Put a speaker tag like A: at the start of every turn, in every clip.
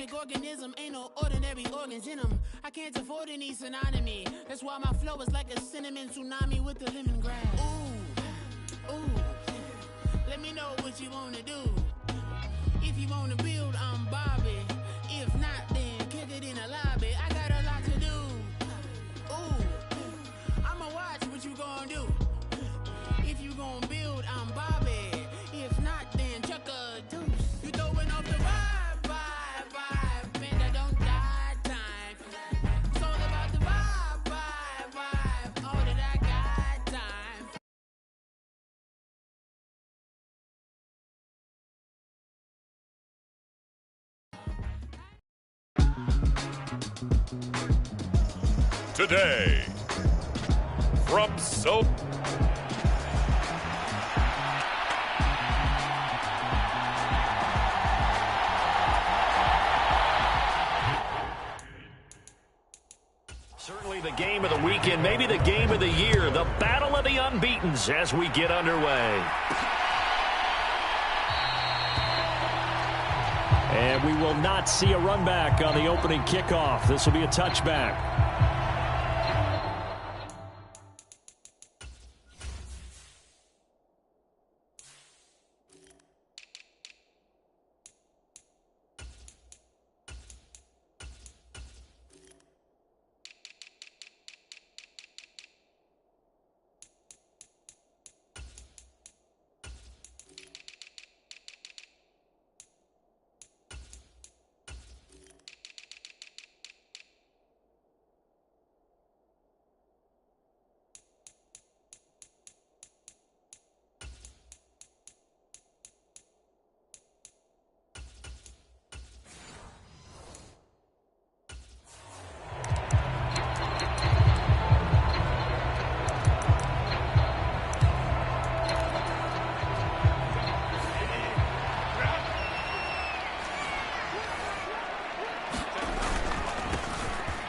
A: perfect organism, ain't no ordinary organs in them. I can't afford any synonymy. That's why my flow is like a cinnamon tsunami with the lemongrass. Ooh, ooh. Let me know what you wanna do. If you wanna build, I'm Bobby. If not, then kick it in the lobby. I got a lot to do. Ooh, I'ma watch what you gonna do. If you gonna build, I'm Bobby. If not, then chuck a deuce. You throwing off the vibe, vibe, vibe. Man, that don't die time. It's all about the vibe, vibe, vibe. All that I got time.
B: Today, from so.
C: Certainly the game of the weekend, maybe the game of the year, the battle of the unbeatens as we get underway. And we will not see a run back on the opening kickoff. This will be a touchback.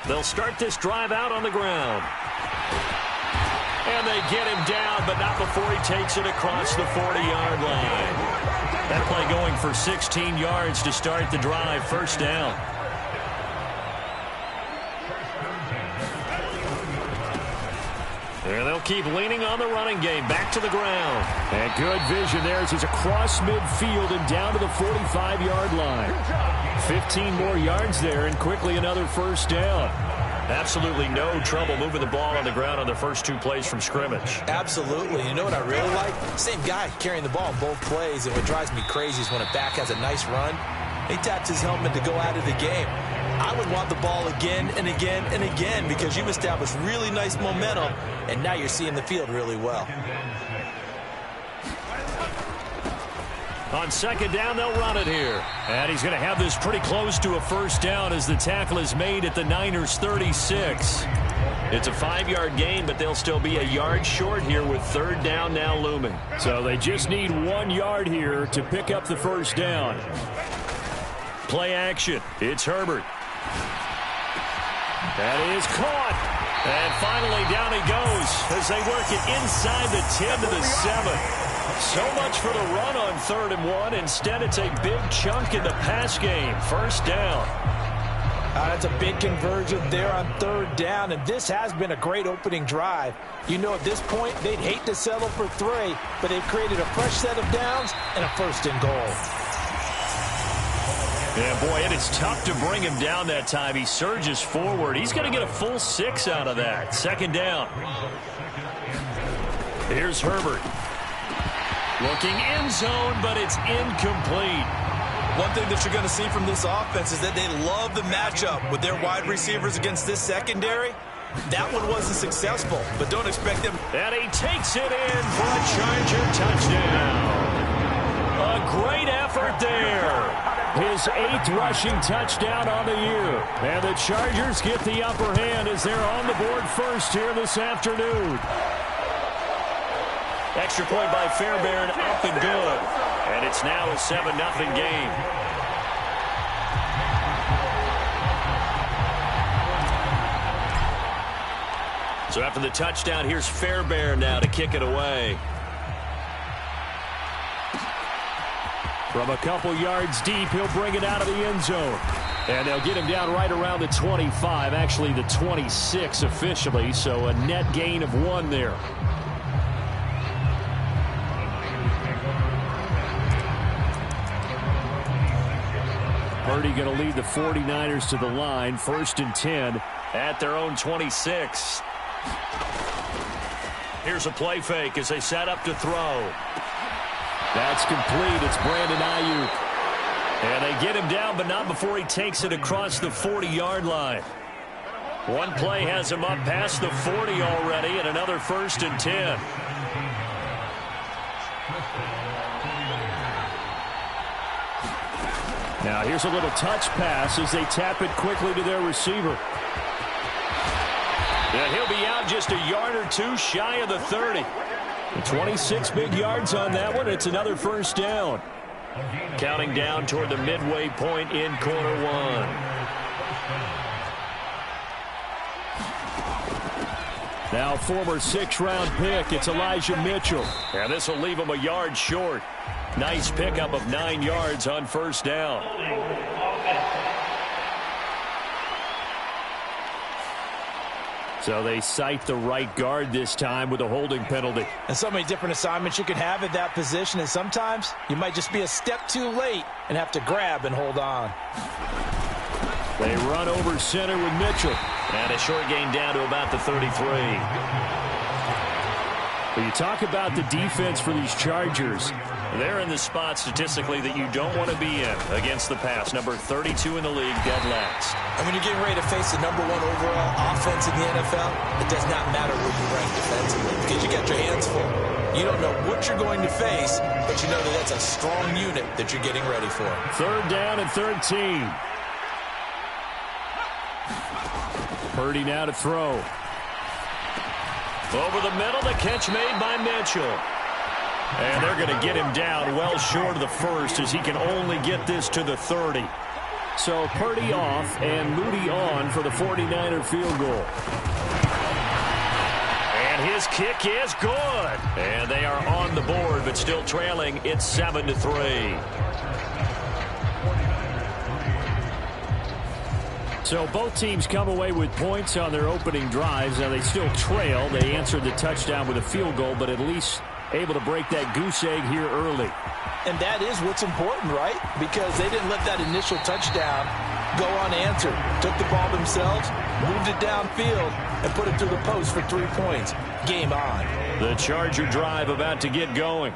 C: They'll start this drive out on the ground. And they get him down, but not before he takes it across the 40-yard line. That play going for 16 yards to start the drive. First down. And they'll keep leaning on the running game. Back to the ground. And good vision there as he's across midfield and down to the 45-yard line. 15 more yards there and quickly another first down. Absolutely no trouble moving the ball on the ground on their first two plays from scrimmage.
D: Absolutely. You know what I really like? Same guy carrying the ball in both plays, and what drives me crazy is when a back has a nice run, he taps his helmet to go out of the game. I would want the ball again and again and again because you've established really nice momentum, and now you're seeing the field really well.
C: On second down, they'll run it here. And he's going to have this pretty close to a first down as the tackle is made at the Niners' 36. It's a 5-yard gain, but they'll still be a yard short here with third down now looming. So they just need 1 yard here to pick up the first down. Play action. It's Herbert. That is caught. And finally down he goes as they work it inside the 10 to the 7. So much for the run on 3rd and 1. Instead, it's a big chunk in the pass game. First down.
D: That's a big conversion there on 3rd down, and this has been a great opening drive. You know, at this point, they'd hate to settle for 3, but they've created a fresh set of downs and a 1st and goal.
C: Yeah, boy, it is tough to bring him down that time. He surges forward. He's going to get a full 6 out of that. Second down. Here's Herbert. Looking end zone, but it's incomplete.
D: One thing that you're going to see from this offense is that they love the matchup with their wide receivers against this secondary. That one wasn't successful, but don't expect them.
C: And he takes it in for a Charger touchdown. A great effort there. His 8th rushing touchdown on the year. And the Chargers get the upper hand as they're on the board first here this afternoon. Extra point by Fairbairn, up and good. And it's now a 7-0 game. So after the touchdown, here's Fairbairn now to kick it away. From a couple yards deep, he'll bring it out of the end zone. And they'll get him down right around the 25, actually the 26 officially, so a net gain of 1 there. Purdy going to lead the 49ers to the line, 1st and 10 at their own 26. Here's a play fake as they set up to throw. That's complete. It's Brandon Ayuk. And they get him down, but not before he takes it across the 40-yard line. One play has him up past the 40 already, and another 1st and 10. Now here's a little touch pass as they tap it quickly to their receiver. And he'll be out just a yard or two shy of the 30. 26 big yards on that one. It's another 1st down. Counting down toward the midway point in quarter 1. Now former 6th-round pick, it's Elijah Mitchell. And this will leave him a yard short. Nice pickup of 9 yards on 1st down. So they cite the right guard this time with a holding penalty.
D: And so many different assignments you can have at that position, and sometimes you might just be a step too late and have to grab and hold on.
C: They run over center with Mitchell.
B: And a short gain down to about the 33.
C: When you talk about the defense for these Chargers,
B: they're in the spot statistically that you don't want to be in against the pass. Number 32 in the league, dead last.
D: And when you're getting ready to face the #1 overall offense in the NFL, it does not matter where you rank defensively because you got your hands full. You don't know what you're going to face, but you know that that's a strong unit that you're getting ready for.
C: 3rd down and 13. Purdy now to throw.
B: Over the middle, the catch made by Mitchell.
C: And they're going to get him down well short of the 1st as he can only get this to the 30. So Purdy off and Moody on for the 49er field goal.
B: And his kick is good. And they are on the board, but still trailing. It's 7-3.
C: So both teams come away with points on their opening drives. Now they still trail. They answered the touchdown with a field goal, but at least able to break that goose egg here early.
D: And that is what's important, right? Because they didn't let that initial touchdown go unanswered. Took the ball themselves, moved it downfield, and put it through the post for 3 points. Game on.
C: The Charger drive about to get going.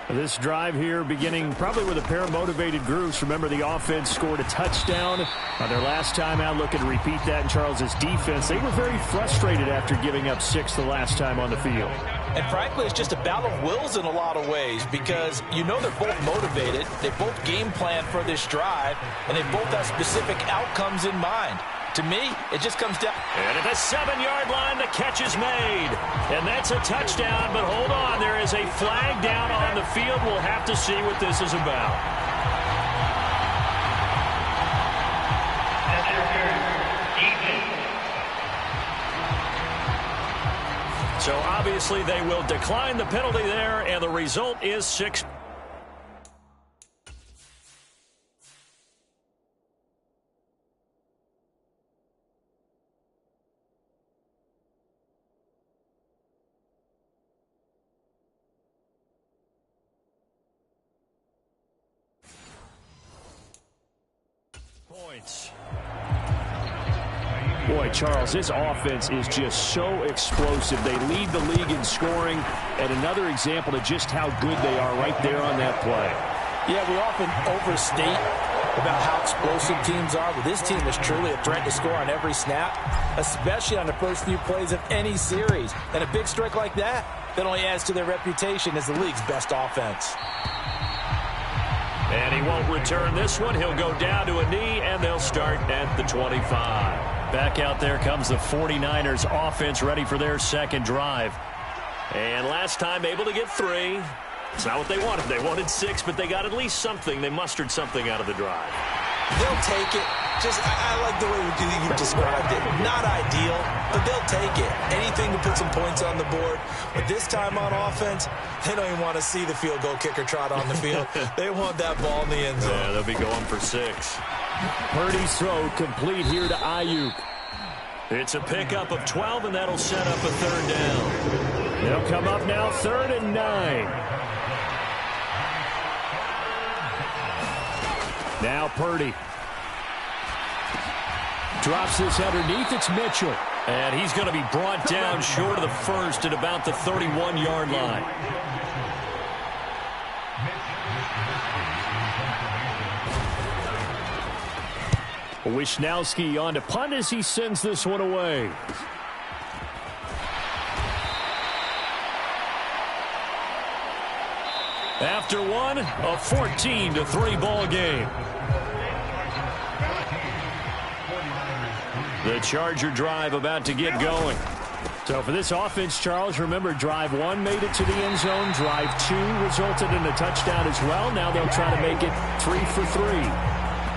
C: This drive here beginning probably with a pair of motivated groups. Remember, the offense scored a touchdown on their last time out. Looking to repeat that in Charles's defense. They were very frustrated after giving up 6 the last time on the field.
D: And frankly, it's just a battle of wills in a lot of ways because you know they're both motivated. They both game plan for this drive, and they both have specific outcomes in mind. To me, it just comes down.
B: And at the 7-yard line, the catch is made. And that's a touchdown, but hold on. There is a flag down on the field. We'll have to see what this is about. So obviously they will decline the penalty there, and the result is 6. Points.
C: Boy, Charles, this offense is just so explosive. They lead the league in scoring, and another example of just how good they are right there on that play.
D: Yeah, we often overstate about how explosive teams are, but this team is truly a threat to score on every snap, especially on the first few plays of any series. And a big strike like that only adds to their reputation as the league's best offense.
B: And he won't return this one. He'll go down to a knee, and they'll start at the 25.
C: Back out there comes the 49ers offense ready for their second drive.
B: And last time able to get 3. It's not what they wanted. They wanted 6, but they got at least something. They mustered something out of the drive.
D: They'll take it. I like the way you described it. Not ideal, but they'll take it. Anything to put some points on the board. But this time on offense, they don't even want to see the field goal kicker trot on the field. They want that ball in the end zone.
B: Yeah, they'll be going for 6.
C: Purdy's throw complete here to Ayuk. It's a pickup of 12, and that'll set up a third down. They'll come up now 3rd and 9. Now Purdy. Drops this underneath. It's Mitchell. And he's going to be brought down short of the first at about the 31-yard line. Wisnowski on to punt as he sends this one away. After one, a 14-3 ball game. The Charger drive about to get going. So for this offense, Charles, remember, drive 1 made it to the end zone. Drive 2 resulted in a touchdown as well. Now they'll try to make it 3 for 3.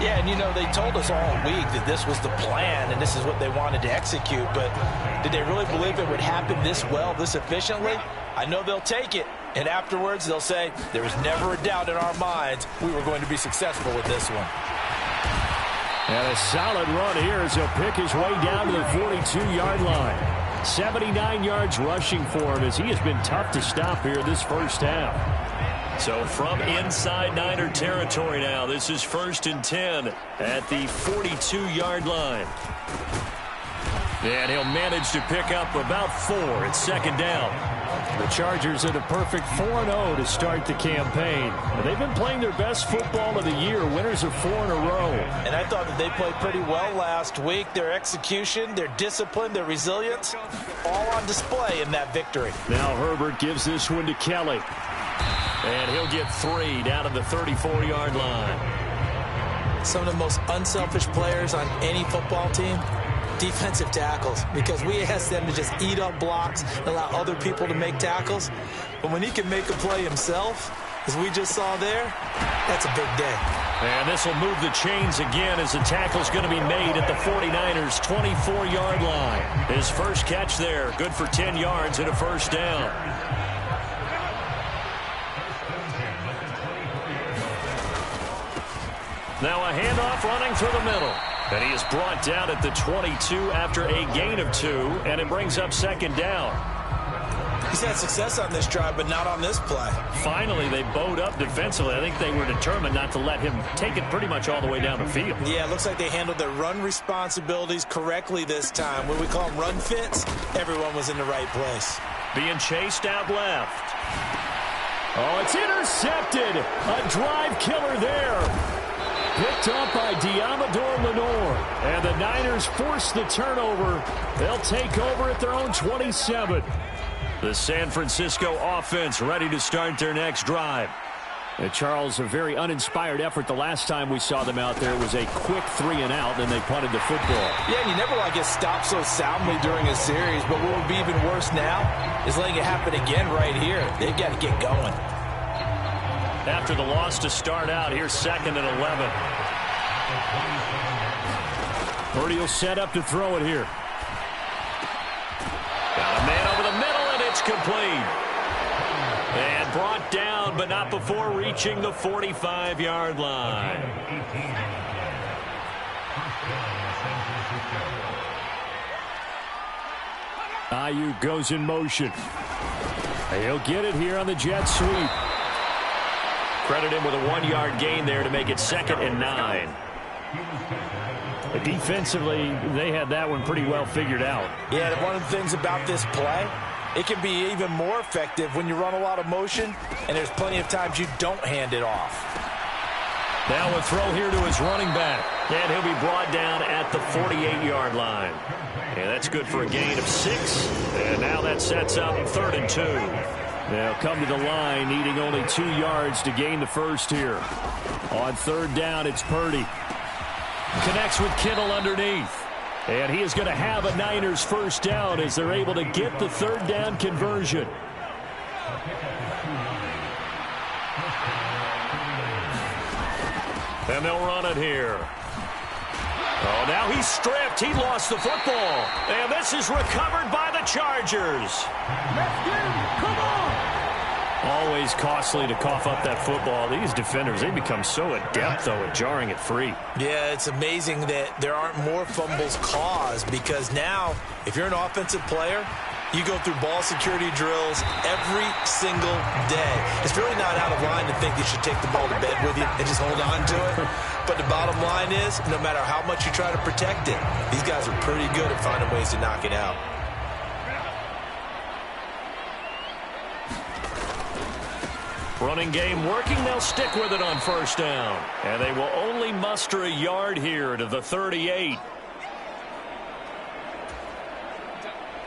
D: Yeah, and you know, they told us all week that this was the plan and this is what they wanted to execute, but did they really believe it would happen this well, this efficiently? I know they'll take it, and afterwards they'll say, there was never a doubt in our minds we were going to be successful with this one.
C: And a solid run here as he'll pick his way down to the 42-yard line. 79 yards rushing for him as he has been tough to stop here this first half. So from inside Niner territory now, this is 1st and 10 at the 42-yard line. And he'll manage to pick up about 4 at 2nd down. The Chargers at a perfect 4-0 to start the campaign. And they've been playing their best football of the year, winners of 4 in a row.
D: And I thought that they played pretty well last week. Their execution, their discipline, their resilience, all on display in that victory.
C: Now Herbert gives this one to Kelly. And he'll get 3 down at the 34-yard line.
D: Some of the most unselfish players on any football team, defensive tackles, because we ask them to just eat up blocks and allow other people to make tackles. But when he can make a play himself, as we just saw there, that's a big day.
C: And this will move the chains again as the tackle's going to be made at the 49ers' 24-yard line. His first catch there, good for 10 yards and a first down. Now a handoff running through the middle. And he is brought down at the 22 after a gain of 2, and it brings up 2nd down.
D: He's had success on this drive, but not on this play.
C: Finally, they bowed up defensively. I think they were determined not to let him take it pretty much all the way down the field.
D: Yeah, it looks like they handled their run responsibilities correctly this time. When we call them run fits, everyone was in the right place.
C: Being chased out left. Oh, it's intercepted. A drive killer there. Picked up by Diamador Lenore. And the Niners force the turnover. They'll take over at their own 27. The San Francisco offense ready to start their next drive. Charles, a very uninspired effort the last time we saw them out there. It was a quick 3 and out, and they punted the football.
D: Yeah, and you never want to get stopped so soundly during a series, but what would be even worse now is letting it happen again right here. They've got to get going.
C: After the loss to start out, here's 2nd and 11. Purdy will set up to throw it here. Got a man over the middle, and it's complete. And brought down, but not before reaching the 45-yard line. Ayuk goes in motion. He'll get it here on the jet sweep. Credit him with a 1-yard gain there to make it 2nd and 9. But defensively, they had that one pretty well figured out.
D: Yeah, one of the things about this play, it can be even more effective when you run a lot of motion, and there's plenty of times you don't hand it off.
C: Now a throw here to his running back. And he'll be brought down at the 48-yard line. And that's good for a gain of 6. And now that sets up 3rd and 2. They'll come to the line, needing only 2 yards to gain the first here. On 3rd down, it's Purdy. Connects with Kittle underneath. And he is going to have a Niners first down as they're able to get the 3rd down conversion. And they'll run it here. Oh, now he's stripped. He lost the football. And this is recovered by the Chargers.
A: Let's get him. Come on.
C: Always costly to cough up that football. These defenders, they become so adept, though, at jarring it free.
D: Yeah, it's amazing that there aren't more fumbles caused, because now, if you're an offensive player, you go through ball security drills every single day. It's really not out of line to think you should take the ball to bed with you and just hold on to it. But the bottom line is, no matter how much you try to protect it, these guys are pretty good at finding ways to knock it out.
C: Running game working. They'll stick with it on first down. And they will only muster a yard here to the 38.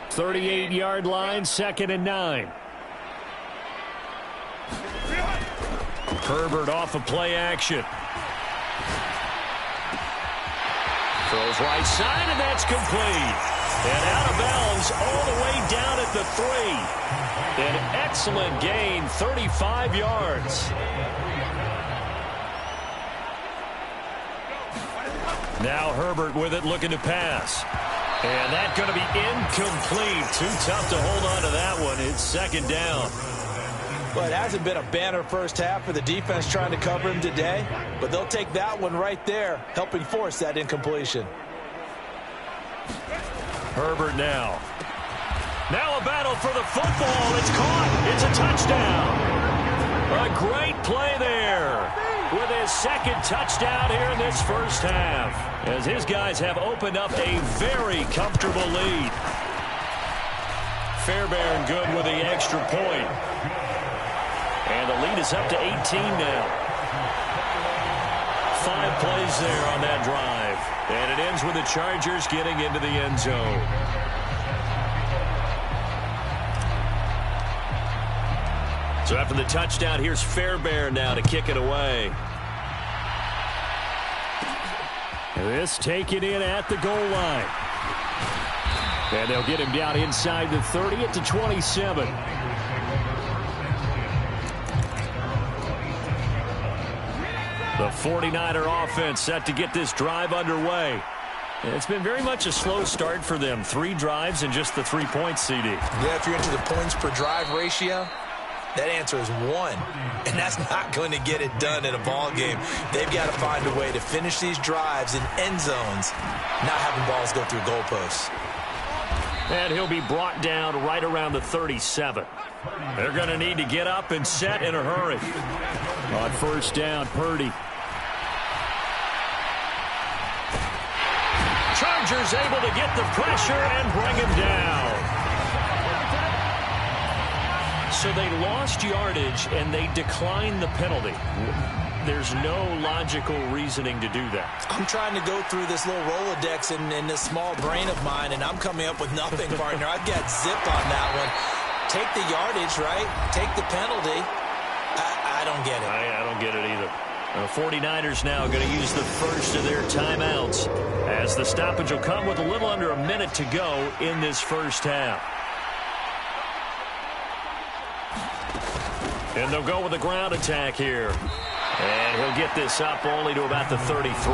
C: 38-yard line, 2nd and 9. Herbert off of play action. Throws right side, and that's complete. And out of bounds all the way down at the 3. An excellent gain, 35 yards. Now Herbert with it, looking to pass. And that's going to be incomplete. Too tough to hold on to that one. It's 2nd down.
D: Well, it hasn't been a banner first half for the defense trying to cover him today, but they'll take that one right there, helping force that incompletion.
C: Herbert now. Now a battle for the football. It's caught. It's a touchdown. A great play there with his 2nd touchdown here in this first half, as his guys have opened up a very comfortable lead. Fairbairn good with the extra point. And the lead is up to 18 now. 5 plays there on that drive. And it ends with the Chargers getting into the end zone. So after the touchdown, here's Fairbairn now to kick it away. This taken in at the goal line. And they'll get him down inside the 30 at the 27. The 49er offense set to get this drive underway. It's been very much a slow start for them. 3 drives and just the 3 points, CD.
D: Yeah, if you're into the points per drive ratio, that answer is 1. And that's not going to get it done in a ball game. They've got to find a way to finish these drives in end zones, not having balls go through goalposts.
C: And he'll be brought down right around the 37. They're going to need to get up and set in a hurry. On first down, Purdy. Chargers able to get the pressure and bring him down. So they lost yardage and they declined the penalty. There's no logical reasoning to do that.
D: I'm trying to go through this little Rolodex in this small brain of mine, and I'm coming up with nothing, partner. I've got zip on that one. Take the yardage, right? Take the penalty. I don't get it.
C: I don't get it either. The 49ers now going to use the first of their timeouts, as the stoppage will come with a little under a minute to go in this first half. And they'll go with a ground attack here. And he'll get this up only to about the 33.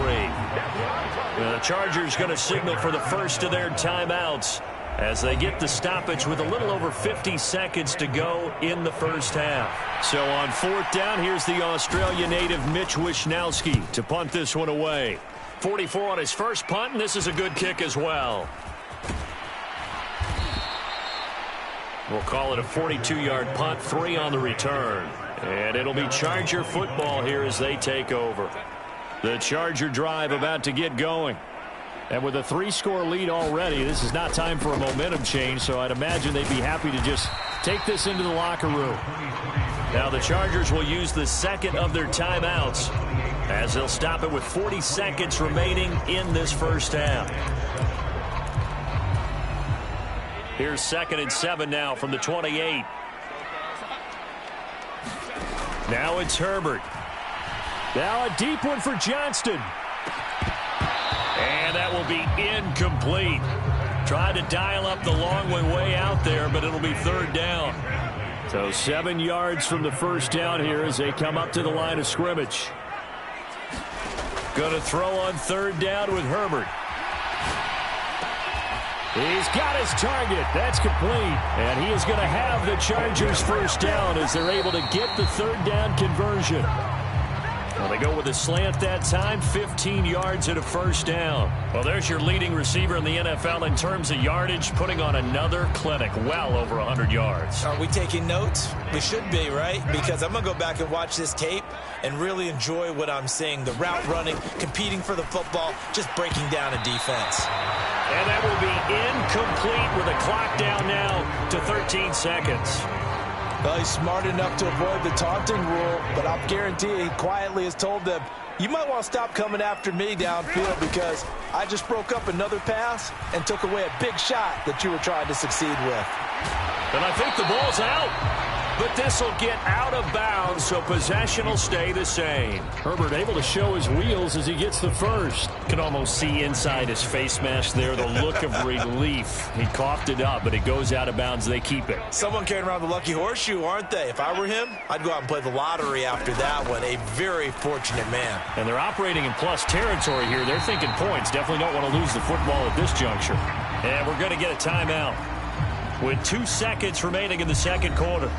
C: The Chargers going to signal for the first of their timeouts as they get the stoppage with a little over 50 seconds to go in the first half. So on 4th down, here's the Australia native Mitch Wishnowsky to punt this one away. 44 on his first punt, and this is a good kick as well. We'll call it a 42-yard punt, 3 on the return. And it'll be Charger football here as they take over. The Charger drive about to get going. And with a 3-score lead already, this is not time for a momentum change, so I'd imagine they'd be happy to just take this into the locker room. Now the Chargers will use the second of their timeouts as they'll stop it with 40 seconds remaining in this first half. Here's 2nd and 7 now from the 28. Now it's Herbert. Now a deep one for Johnston. And that will be incomplete. Tried to dial up the long way out there, but it'll be 3rd down. So 7 yards from the first down here as they come up to the line of scrimmage. Going to throw on 3rd down with Herbert. He's got his target. That's complete. And he is going to have the Chargers first down as they're able to get the third down conversion. Well, they go with a slant that time, 15 yards and a first down. Well, there's your leading receiver in the NFL in terms of yardage, putting on another clinic, well over 100 yards.
D: Are we taking notes? We should be, right? Because I'm going to go back and watch this tape and really enjoy what I'm seeing. The route running, competing for the football, just breaking down a defense.
C: And that will be incomplete with a clock down now to 13 seconds.
D: Well, he's smart enough to avoid the taunting rule, but I'll guarantee he quietly has told them, you might want to stop coming after me downfield because I just broke up another pass and took away a big shot that you were trying to succeed with.
C: And I think the ball's out. But this will get out of bounds, so possession will stay the same. Herbert able to show his wheels as he gets the first. Can almost see inside his face mask there, the look of relief. He coughed it up, but it goes out of bounds. They keep it.
D: Someone carrying around the lucky horseshoe, aren't they? If I were him, I'd go out and play the lottery after that one. A very fortunate man.
C: And they're operating in plus territory here. They're thinking points. Definitely don't want to lose the football at this juncture. And we're going to get a timeout with 2 seconds remaining in the second quarter.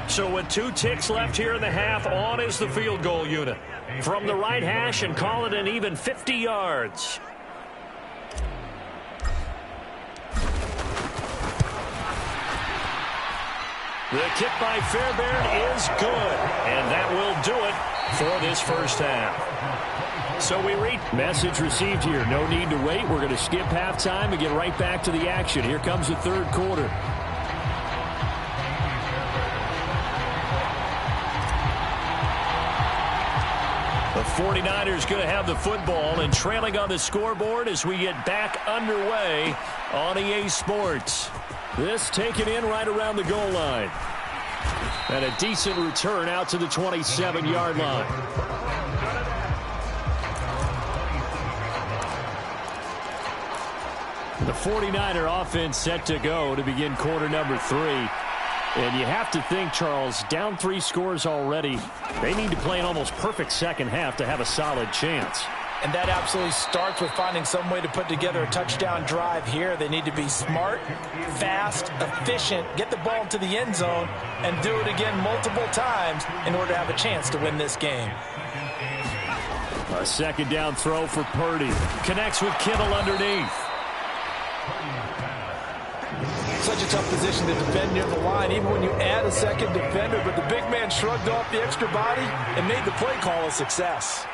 C: So with 2 ticks left here in the half, on is the field goal unit. From the right hash and call it an even 50 yards. The kick by Fairbairn is good. And that will do it for this first half. So we read message received here. No need to wait. We're going to skip halftime and get right back to the action. Here comes the third quarter. The 49ers going to have the football and trailing on the scoreboard as we get back underway on EA Sports. This taken in right around the goal line. And a decent return out to the 27-yard line. The 49er offense set to go to begin quarter number 3. And you have to think, Charles, down 3 scores already. They need to play an almost perfect second half to have a solid chance.
D: And that absolutely starts with finding some way to put together a touchdown drive here. They need to be smart, fast, efficient, get the ball into the end zone, and do it again multiple times in order to have a chance to win this game.
C: A second down throw for Purdy. Connects with Kittle underneath.
D: Such a tough position to defend near the line, even when you add a second defender, but the big man shrugged off the extra body and made the play call a success.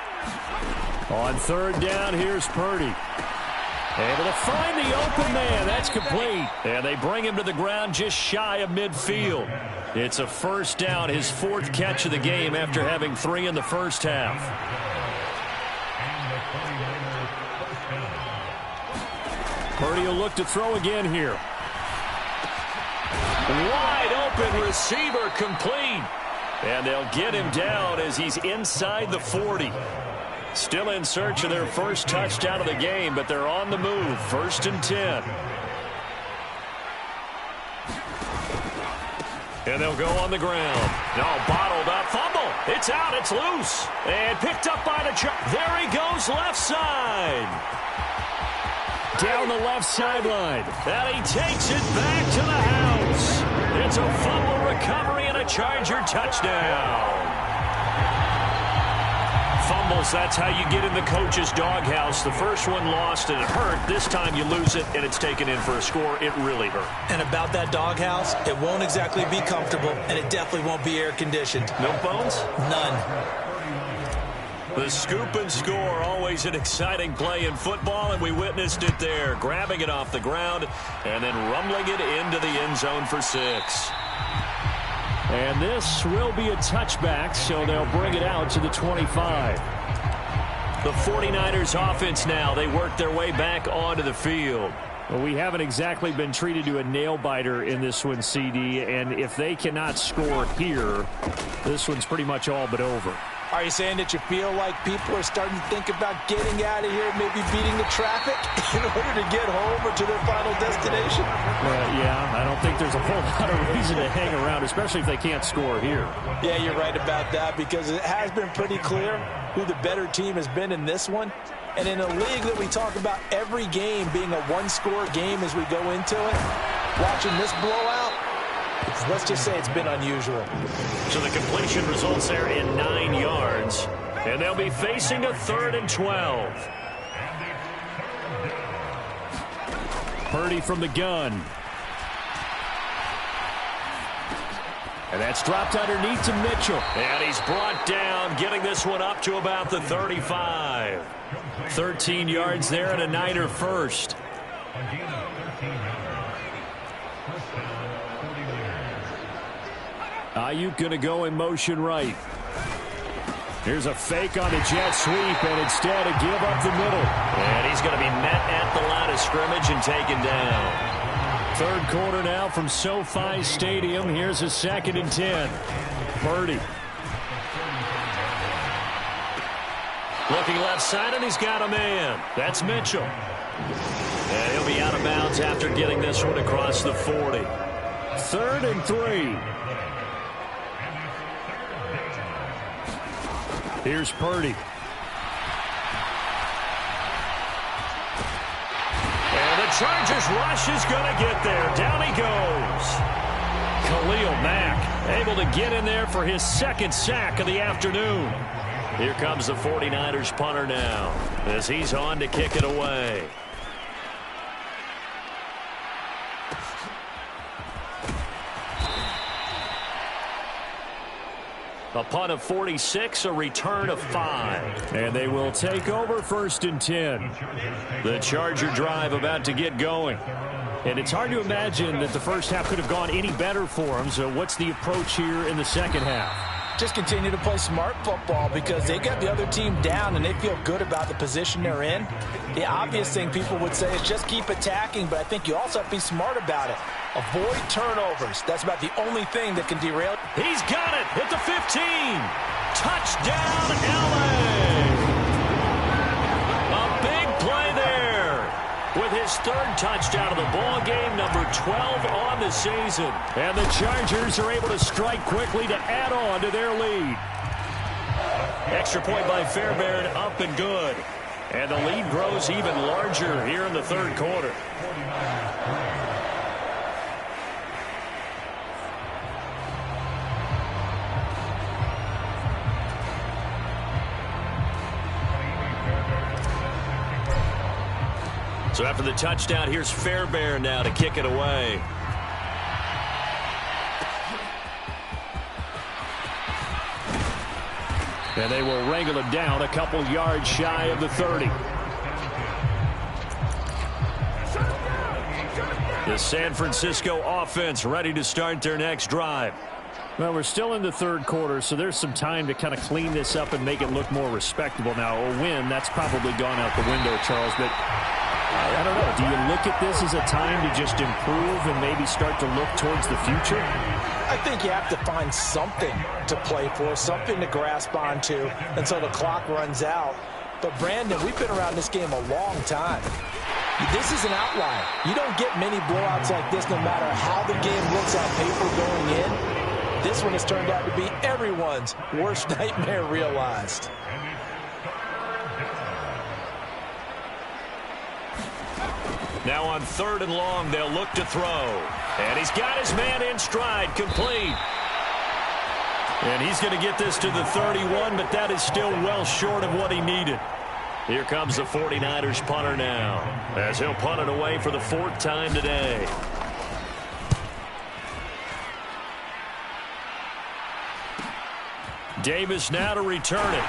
C: On third down, here's Purdy. Able to find the open man. That's complete. And they bring him to the ground just shy of midfield. It's a first down, his 4th catch of the game after having 3 in the first half. Purdy will look to throw again here. Wide open receiver complete. And they'll get him down as he's inside the 40. Still in search of their first touchdown of the game, but they're on the move. 1st and 10. And they'll go on the ground. No, bottled up. Fumble. It's out. It's loose. And picked up by the There he goes, left side. Down the left sideline. And he takes it back to the house. It's a fumble recovery and a Charger touchdown. Fumbles, that's how you get in the coach's doghouse. The first one lost and it hurt. This time you lose it and it's taken in for a score. It really hurt.
D: And about that doghouse, it won't exactly be comfortable, and it definitely won't be air-conditioned.
C: No bones?
D: None.
C: The scoop and score, always an exciting play in football, and we witnessed it there. Grabbing it off the ground and then rumbling it into the end zone for 6. And this will be a touchback, so they'll bring it out to the 25. The 49ers offense now, they work their way back onto the field. Well, we haven't exactly been treated to a nail-biter in this one, CD, and if they cannot score here, this one's pretty much all but over.
D: Are you saying that you feel like people are starting to think about getting out of here, maybe beating the traffic in order to get home or to their final destination?
C: Yeah, I don't think there's a whole lot of reason to hang around, especially if they can't score here.
D: Yeah, you're right about that, because it has been pretty clear who the better team has been in this one. And in a league that we talk about every game being a one-score game as we go into it, watching this blowout, let's just say it's been unusual.
B: So the completion results there in 9 yards. And they'll be facing a 3rd and 12.
C: Purdy from the gun. And that's dropped underneath to Mitchell.
B: And he's brought down, getting this one up to about the 35.
C: 13 yards there and a Niner first. Ayuk going to go in motion right. Here's a fake on the jet sweep, and instead a give up the middle.
B: And he's going to be met at the line of scrimmage and taken down.
C: Third quarter now from SoFi Stadium. Here's a 2nd and 10. Purdy.
B: Looking left side, and he's got a man. That's Mitchell. And he'll be out of bounds after getting this one across the 40.
C: 3rd and 3. Here's Purdy.
B: And the Chargers rush is going to get there. Down he goes.
C: Khalil Mack able to get in there for his 2nd sack of the afternoon.
B: Here comes the 49ers punter now as he's on to kick it away. A punt of 46, a return of 5.
C: And they will take over 1st and 10.
B: The Charger drive about to get going.
C: And it's hard to imagine that the first half could have gone any better for them. So what's the approach here in the second half?
D: Just continue to play smart football, because they got the other team down and they feel good about the position they're in. The obvious thing people would say is just keep attacking, but I think you also have to be smart about it. Avoid turnovers. That's about the only thing that can derail.
B: He's got it at the 15. Touchdown, LA. A big play there with his 3rd touchdown of the ball game, number 12 on the season.
C: And the Chargers are able to strike quickly to add on to their lead.
B: Extra point by Fairbairn, up and good. And the lead grows even larger here in the 3rd quarter. So after the touchdown, here's Fairbairn now to kick it away.
C: And they will wrangle it down a couple yards shy of the 30.
B: The San Francisco offense ready to start their next drive.
C: Well, we're still in the 3rd quarter, so there's some time to kind of clean this up and make it look more respectable. Now, a win, that's probably gone out the window, Charles, but I don't know. Do you look at this as a time to just improve and maybe start to look towards the future?
D: I think you have to find something to play for, something to grasp onto until the clock runs out. But, Brandon, we've been around this game a long time. This is an outlier. You don't get many blowouts like this no matter how the game looks on paper going in. This one has turned out to be everyone's worst nightmare realized.
B: Now on 3rd and long, they'll look to throw. And he's got his man in stride, complete. And he's going to get this to the 31, but that is still well short of what he needed. Here comes the 49ers punter now, as he'll punt it away for the 4th time today. Davis now to return it.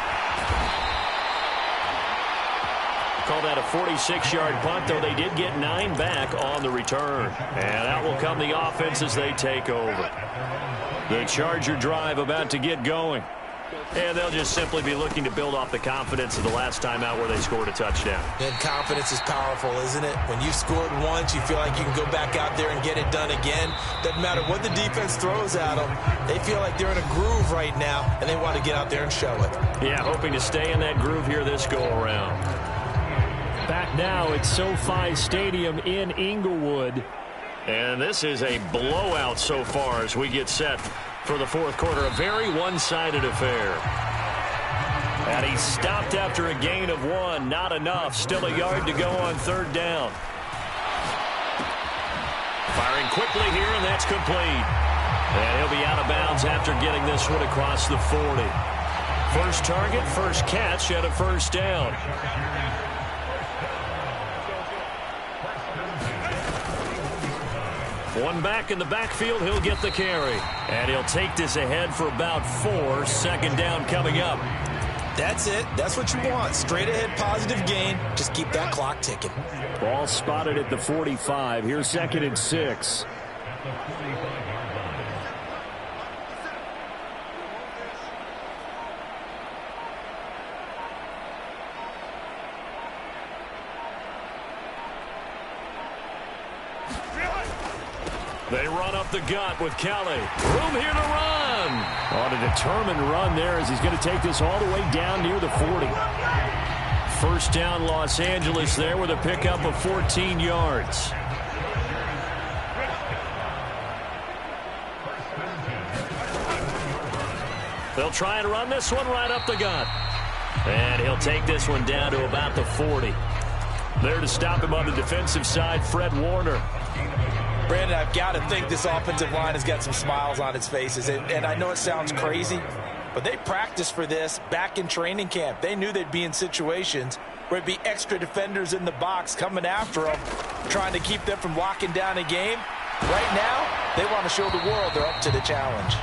B: Call that a 46-yard punt, though they did get 9 back on the return. And out will come the offense as they take over. The Charger drive about to get going. And they'll just simply be looking to build off the confidence of the last time out where they scored a touchdown.
D: And confidence is powerful, isn't it? When you've scored once, you feel like you can go back out there and get it done again. Doesn't matter what the defense throws at them. They feel like they're in a groove right now, and they want to get out there and show it.
B: Yeah, hoping to stay in that groove here this go-around.
C: Back now at SoFi Stadium in Inglewood.
B: And this is a blowout so far as we get set for the fourth quarter. A very one-sided affair. And he stopped after a gain of 1. Not enough. Still a yard to go on third down. Firing quickly here, and that's complete. And he'll be out of bounds after getting this one across the 40. First target, first catch at a first down. One back in the backfield, he'll get the carry. And he'll take this ahead for about 4. Second down coming up.
D: That's it. That's what you want. Straight ahead positive gain. Just keep that clock ticking.
C: Ball spotted at the 45. Here's 2nd and 6.
B: They run up the gut with Kelly. Room here to run.
C: On a determined run there as he's going to take this all the way down near the 40. First down Los Angeles there with a pickup of 14 yards.
B: They'll try and run this one right up the gut. And he'll take this one down to about the 40. There to stop him on the defensive side, Fred Warner.
D: Brandon, I've got to think this offensive line has got some smiles on its faces. And I know it sounds crazy, but they practiced for this back in training camp. They knew they'd be in situations where it'd be extra defenders in the box coming after them, trying to keep them from locking down a game. Right now, they want to show the world they're up to the challenge.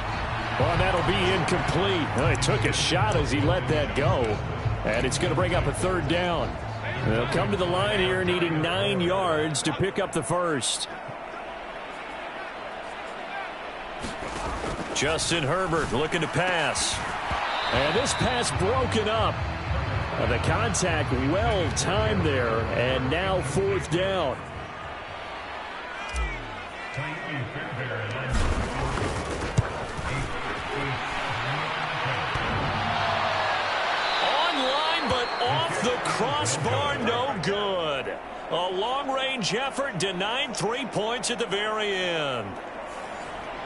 C: Well, that'll be incomplete. Well, he took a shot as he let that go. And it's going to bring up a third down. They'll come to the line here needing 9 yards to pick up the first.
B: Justin Herbert looking to pass.
C: And this pass broken up. The contact well timed there. And now fourth down.
B: Online, but off the crossbar, no good. A long-range effort denied 3 points at the very end.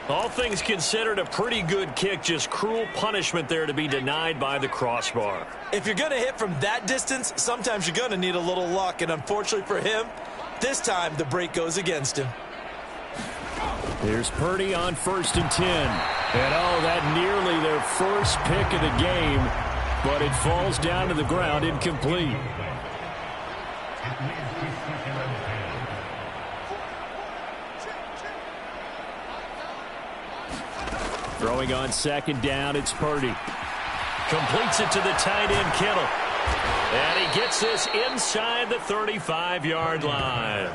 B: All things considered, a pretty good kick, just cruel punishment there to be denied by the crossbar.
D: If you're going to hit from that distance, sometimes you're going to need a little luck, and unfortunately for him, this time the break goes against him.
C: Here's Purdy on 1st and 10. And oh, that nearly their first pick of the game, but it falls down to the ground incomplete. Throwing on 2nd down, it's Purdy.
B: Completes it to the tight end, Kittle. And he gets this inside the 35-yard line.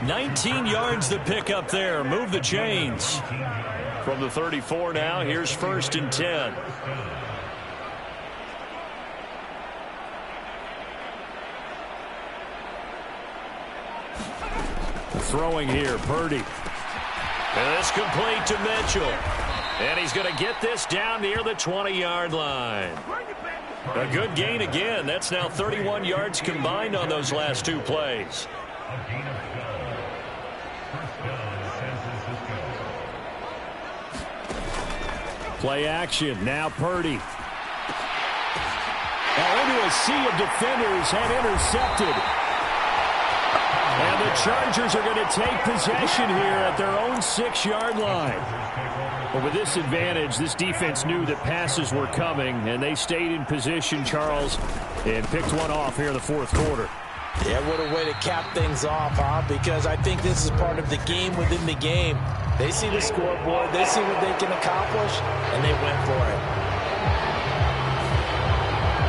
B: 19 yards to pick up there. Move the chains. From the 34 now, here's 1st and 10.
C: Throwing here, Purdy.
B: And this complete to Mitchell. And he's going to get this down near the 20-yard line. A good gain again. That's now 31 yards combined on those last 2 plays.
C: Play action. Now Purdy. Now into a sea of defenders and intercepted. And the Chargers are going to take possession here at their own 6-yard line. But with this advantage, this defense knew that passes were coming, and they stayed in position, Charles, and picked one off here in the fourth quarter.
D: Yeah, what a way to cap things off, huh? Because I think this is part of the game within the game. They see the scoreboard, they see what they can accomplish, and they went for it.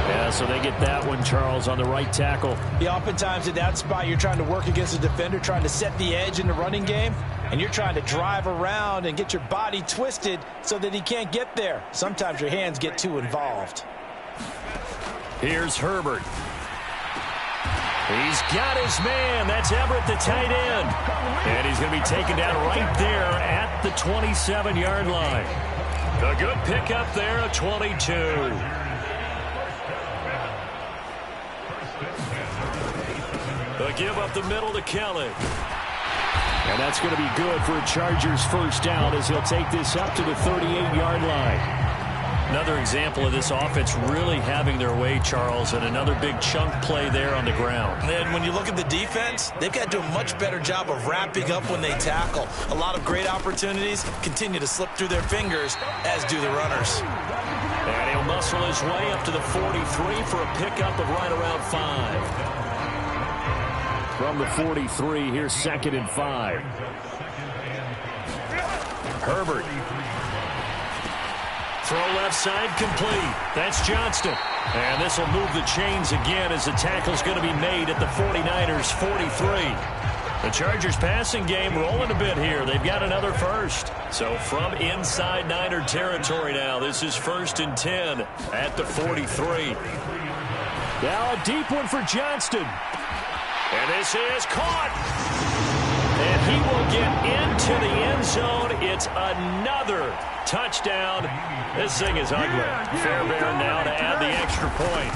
C: Yeah, so they get that one, Charles, on the right tackle.
D: Yeah, oftentimes at that spot, you're trying to work against a defender, trying to set the edge in the running game. and you're trying to drive around and get your body twisted so that he can't get there. Sometimes your hands get too involved.
C: Here's Herbert. He's got his man. That's Everett, the tight end. And he's going to be taken down right there at the 27-yard line. A good pickup there, a 22. A give up the middle to Kelly. And that's going to be good for a Chargers first down as he'll take this up to the 38-yard line. Another example of this offense really having their way, Charles, and another big chunk play there on the ground.
D: And when you look at the defense, they've got to do a much better job of wrapping up when they tackle. A lot of great opportunities continue to slip through their fingers, as do the runners.
C: And he'll muscle his way up to the 43 for a pickup of right around 5. From the 43, here's 2nd and 5. Herbert. Throw left side complete. That's Johnston. And this will move the chains again as the tackle's going to be made at the 49ers' 43. The Chargers passing game rolling a bit here. They've got another first. So from inside Niner territory now, this is 1st and 10 at the 43. Now a deep one for Johnston. And this is caught. And he will get into the end zone. It's another touchdown. This thing is ugly. Fairbairn now to add the extra point.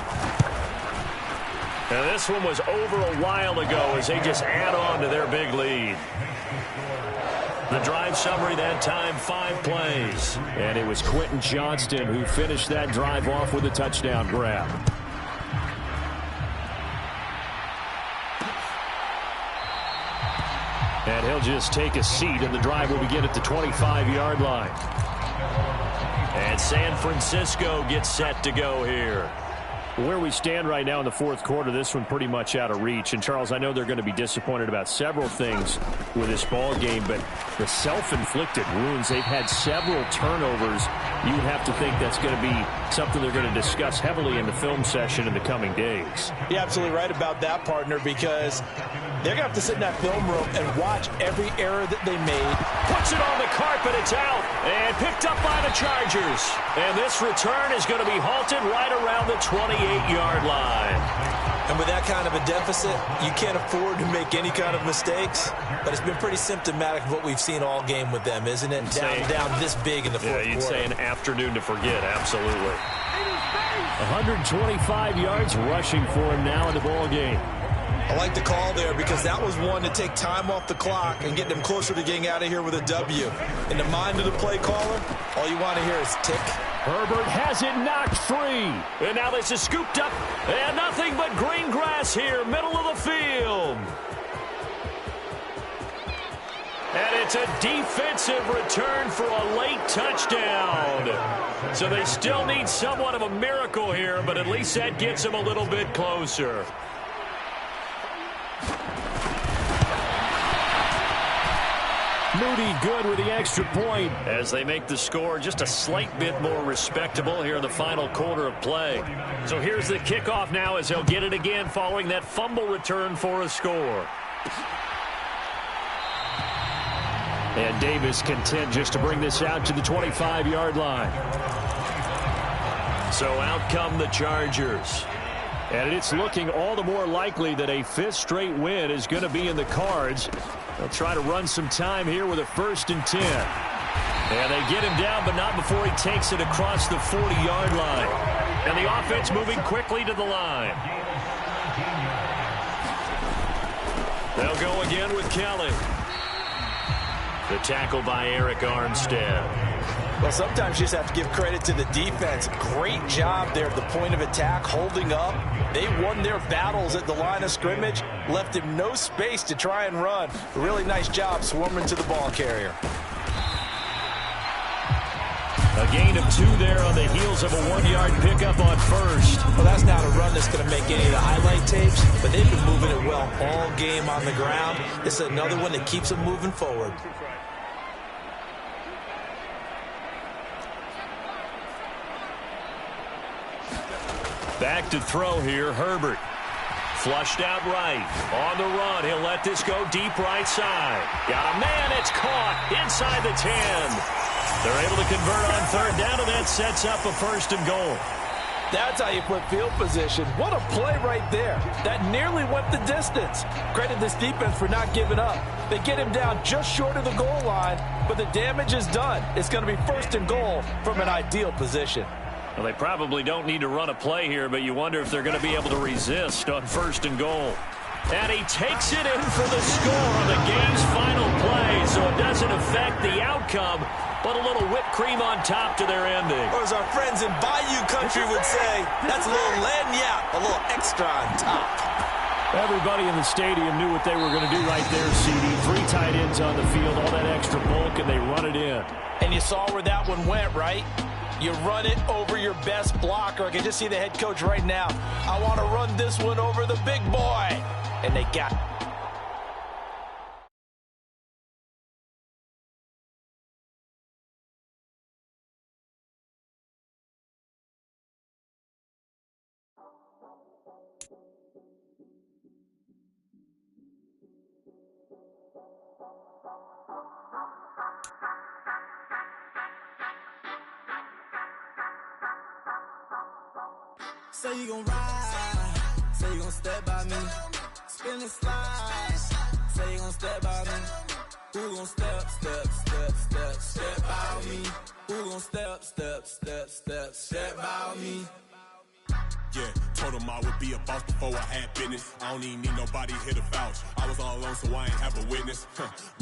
C: Now this one was over a while ago as they just add on to their big lead. The drive summary that time, 5 plays. And it was Quentin Johnston who finished that drive off with a touchdown grab. And he'll just take a seat, and the drive will begin at the 25-yard line. And San Francisco gets set to go here. Where we stand right now in the 4th quarter, this one pretty much out of reach. And, Charles, I know they're going to be disappointed about several things with this ball game, but the self-inflicted wounds, they've had several turnovers. You would have to think that's going to be something they're going to discuss heavily in the film session in the coming days.
D: You're absolutely right about that, partner, because they're going to have to sit in that film room and watch every error that they made.
C: Puts it on the carpet, it's out, and picked up by the Chargers. And this return is going to be halted right around the 28-yard line.
D: And with that kind of a deficit, you can't afford to make any kind of mistakes. But it's been pretty symptomatic of what we've seen all game with them, isn't it? Down this big in the 4th quarter.
C: You'd say an afternoon to forget, absolutely. 125 yards rushing for him now in the ball game.
D: I like the call there because that was one to take time off the clock and get them closer to getting out of here with a W. In the mind of the play caller, all you want to hear is tick.
C: Herbert has it knocked free. And now this is scooped up. And nothing but green grass here, middle of the field. And it's a defensive return for a late touchdown. So they still need somewhat of a miracle here, but at least that gets them a little bit closer. Moody good with the extra point as they make the score just a slight bit more respectable here in the final quarter of play. So here's the kickoff now as they'll get it again following that fumble return for a score. And Davis content just to bring this out to the 25-yard line. So out come the Chargers. And it's looking all the more likely that a 5th straight win is going to be in the cards. They'll try to run some time here with a 1st and 10. And they get him down, but not before he takes it across the 40-yard line. And the offense moving quickly to the line. They'll go again with Kelly. The tackle by Eric Armstead.
D: Well, sometimes you just have to give credit to the defense. Great job there at the point of attack, holding up. They won their battles at the line of scrimmage, left him no space to try and run. A really nice job swarming to the ball carrier.
C: A gain of 2 there on the heels of a 1-yard pickup on 1st.
D: Well, that's not a run that's going to make any of the highlight tapes, but they've been moving it well all game on the ground. This is another one that keeps them moving forward.
C: Back to throw here, Herbert. Flushed out right. On the run, he'll let this go deep right side. Got a man, it's caught inside the 10. They're able to convert on third down, and that sets up a 1st and goal.
D: That's how you put field position. What a play right there. That nearly went the distance. Credit this defense for not giving up. They get him down just short of the goal line, but the damage is done. It's going to be 1st and goal from an ideal position.
C: Well, they probably don't need to run a play here, but you wonder if they're going to be able to resist on 1st and goal. And he takes it in for the score on the game's final play, so it doesn't affect the outcome, but a little whipped cream on top to their ending.
D: Or as our friends in Bayou Country would say, that's a little lagniappe, a little extra on top.
C: Everybody in the stadium knew what they were going to do right there, CD. 3 tight ends on the field, all that extra bulk, and they run it in.
D: And you saw where that one went, right? You run it over your best blocker. I can just see the head coach right now. I want to run this one over the big boy. And they got it.
A: Say you gon' ride, say you gon' step by me, spin and slide, say you gon' step by me, who gon' step by me, who gon' step by me.
E: Yeah, told him I would be a boss before I had business. I don't even need nobody here to vouch. I was all alone, so I ain't have a witness.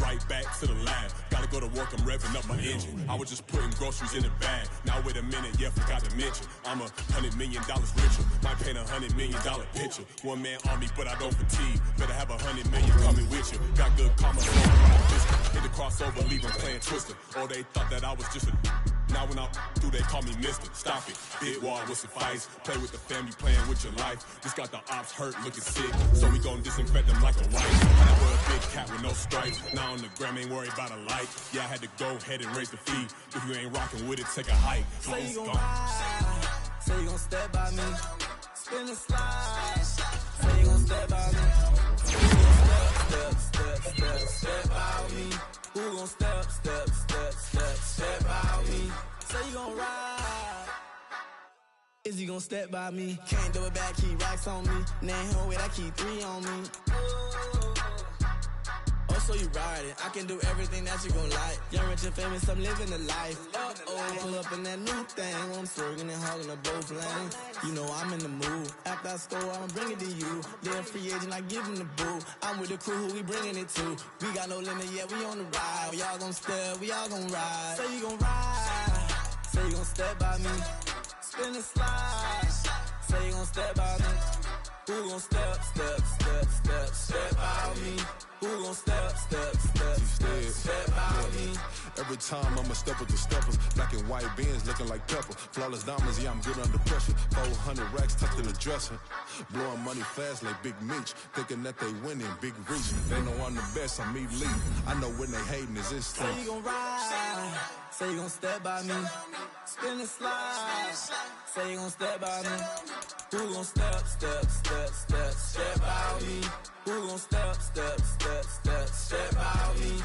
E: Right back to the lab. Gotta go to work, I'm revving up my engine. I was just putting groceries in the bag. Now wait a minute, yeah, forgot to mention. I'm $100 million richer. Might paint $100 million picture. One man army, but I don't fatigue. Better have $100 million coming with you. Got good karma, so hit the crossover, leave them playing Twister. Or they thought that I was just a... Now when I do, they call me Mister. Stop it. Big wall with suffice. Play with the family, playing with your life. Just got the ops hurt, looking sick. So we gon' disinfect them like a wife. I wear a big cat with no stripes. Now on the gram, ain't worried about a light. Yeah, I had to go ahead and raise the fee. If you ain't rocking with it, take a hike.
A: Say you gon' ride, say you gon' step by me, spin and slide, say you gon' step by me, who gon' step by me, who gon' step by me, say you gon' ride, is you gon' step by me, can't do it back, keep racks on me, name home with I keep 3 on me. So you ride it, I can do everything that you gon' like. Young, rich, and famous, I'm living the life. Pull up in that new thing, I'm swerving and hogging the both lanes. You know I'm in the mood. After I score, I'ma bring it to you. They're free agent, I give them the boo. I'm with the crew, who we bringing it to. We got no limit, yeah, we on the ride. We all gon' step, we all gon' ride. Say you gon' ride, say you gon' step by me, spin and slide. Say you gon' step by me, who gon' step by me? Who gon' step by me?
E: Every time I'ma step with the steppers. Black and white beans looking like pepper. Flawless diamonds, yeah, I'm good under pressure. 400 racks tucked in the dresser. Blowing money fast like Big Meech. Thinking that they winning, big reach. They know I'm the best, I'm elite. I know when they hating is instinct.
A: Say you gon' ride, say you gon' step by me, spin and slide. Say you gon' step by me, who gon' step by me? Who gon' step by me?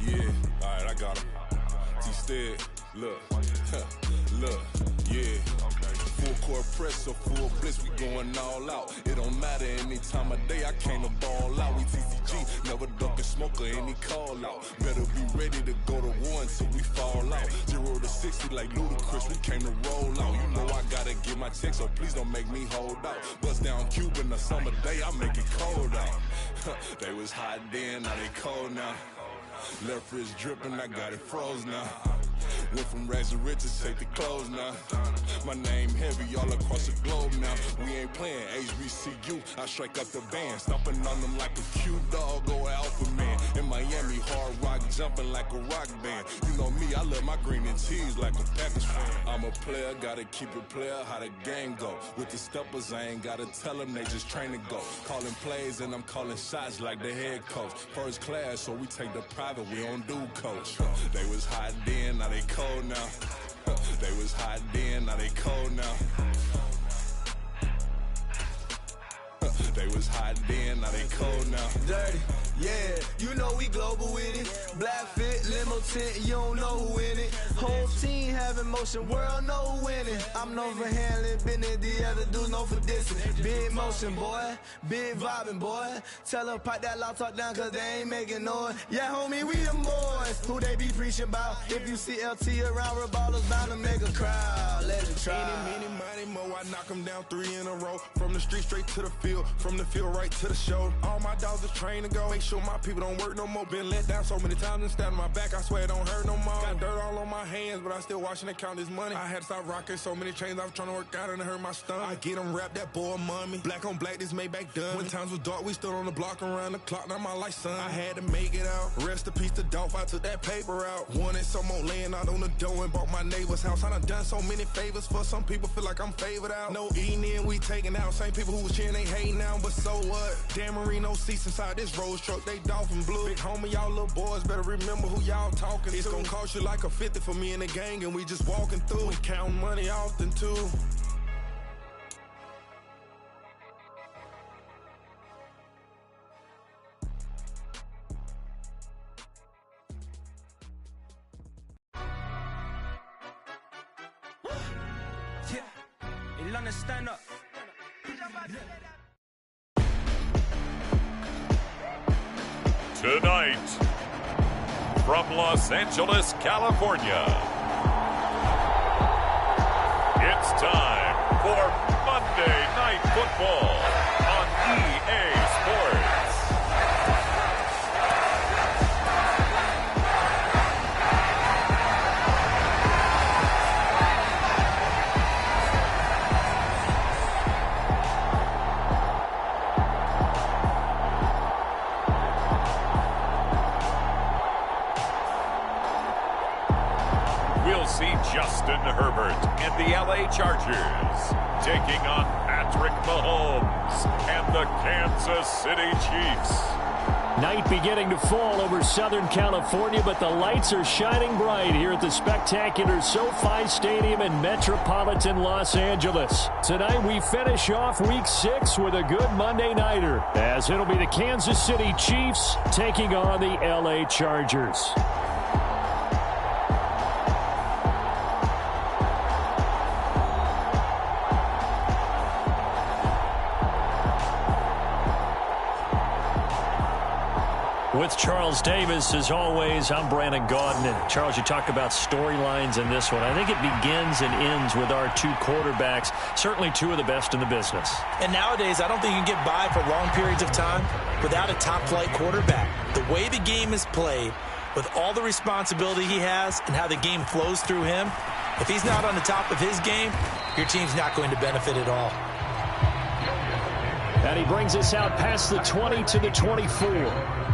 E: Yeah, alright, I got him. T-Stead, look, yeah. Full court press, so full blitz, we going all out. It don't matter any time of day, I came to ball out. We TCG, never duck a smoker, any call out. Better be ready to go to war until we fall out. 0 to 60 like Ludacris, we came to roll out. You know I gotta get my check, so please don't make me hold out. Bust down Cuban a summer day, I make it cold out. They was hot then, now they cold now. Left wrist dripping, I got it froze now. Went from rags to riches, take the clothes now. My name heavy all across the globe now. We ain't playing HBCU. I strike up the band, stomping on them like a cute dog or alpha man. In Miami, hard rock jumping like a rock band. You know me, I love my green and cheese like a Packers fan. I'm a player, gotta keep it player, how the game go. With the steppers, I ain't gotta tell them, they just train to go. Calling plays and I'm calling shots like the head coach. First class, so we take the private, we don't do coach. They was hot then, now they cold now. They was hot then, now they cold now. They was hot then, now they cold now.
F: Dirty, yeah, you know we global with it. Black fit, limo tint, you don't know who in it. Whole team having motion, world know who winning. I'm known for handling business, the other dudes known for dissing. Big motion, boy, big vibing, boy. Tell her pipe that loud talk down, cause they ain't making noise. Yeah, homie, we them boys, who they be preaching about. If you see LT around, Reballers bound to make a crowd. Let it try.
E: Eeny, meeny, mo, I knock them down 3 in a row. From the street straight to the field, from the field right to the show. All my dogs are trained to go. Make sure my people don't work no more. Been let down so many times and stabbed my back. I swear it don't hurt no more. Got dirt all on my hands, but I still watching and count this money. I had to stop rocking so many chains. I was trying to work out and it hurt my stomach. I get them wrapped, that boy mommy. Black on black, this Maybach done. When times was dark, we stood on the block around the clock. Now my life, son. I had to make it out. Rest in peace to Dolph. I took that paper out. Wanted some more laying out on the dough and bought my neighbor's house. I done so many favors for some people. Feel like I'm favored out. No eating in, we taking out. Same people who was cheering, they hating now. But so what? Dan Marino seats inside this Rolls truck. They dolphin blue. Big homie, y'all little boys better remember who y'all talking to. It's gonna cost you like a 50 for me and the gang, and we just walking through. We counting money often too.
F: Il en stand up.
C: Tonight, from Los Angeles, California, it's time for Monday Night Football on EA Sports. We'll see Justin Herbert and the LA Chargers taking on Patrick Mahomes and the Kansas City Chiefs. Night beginning to fall over Southern California, but the lights are shining bright here at the spectacular SoFi Stadium in metropolitan Los Angeles. Tonight we finish off Week 6 with a good Monday nighter, as it'll be the Kansas City Chiefs taking on the LA Chargers. With Charles Davis, as always, I'm Brandon Gaudin. And Charles, you talk about storylines in this one. I think it begins and ends with our two quarterbacks, certainly two of the best in the business.
D: And nowadays, I don't think you can get by for long periods of time without a top-flight quarterback. The way the game is played, with all the responsibility he has and how the game flows through him, if he's not on the top of his game, your team's not going to benefit at all.
C: And he brings us out past the 20 to the 24.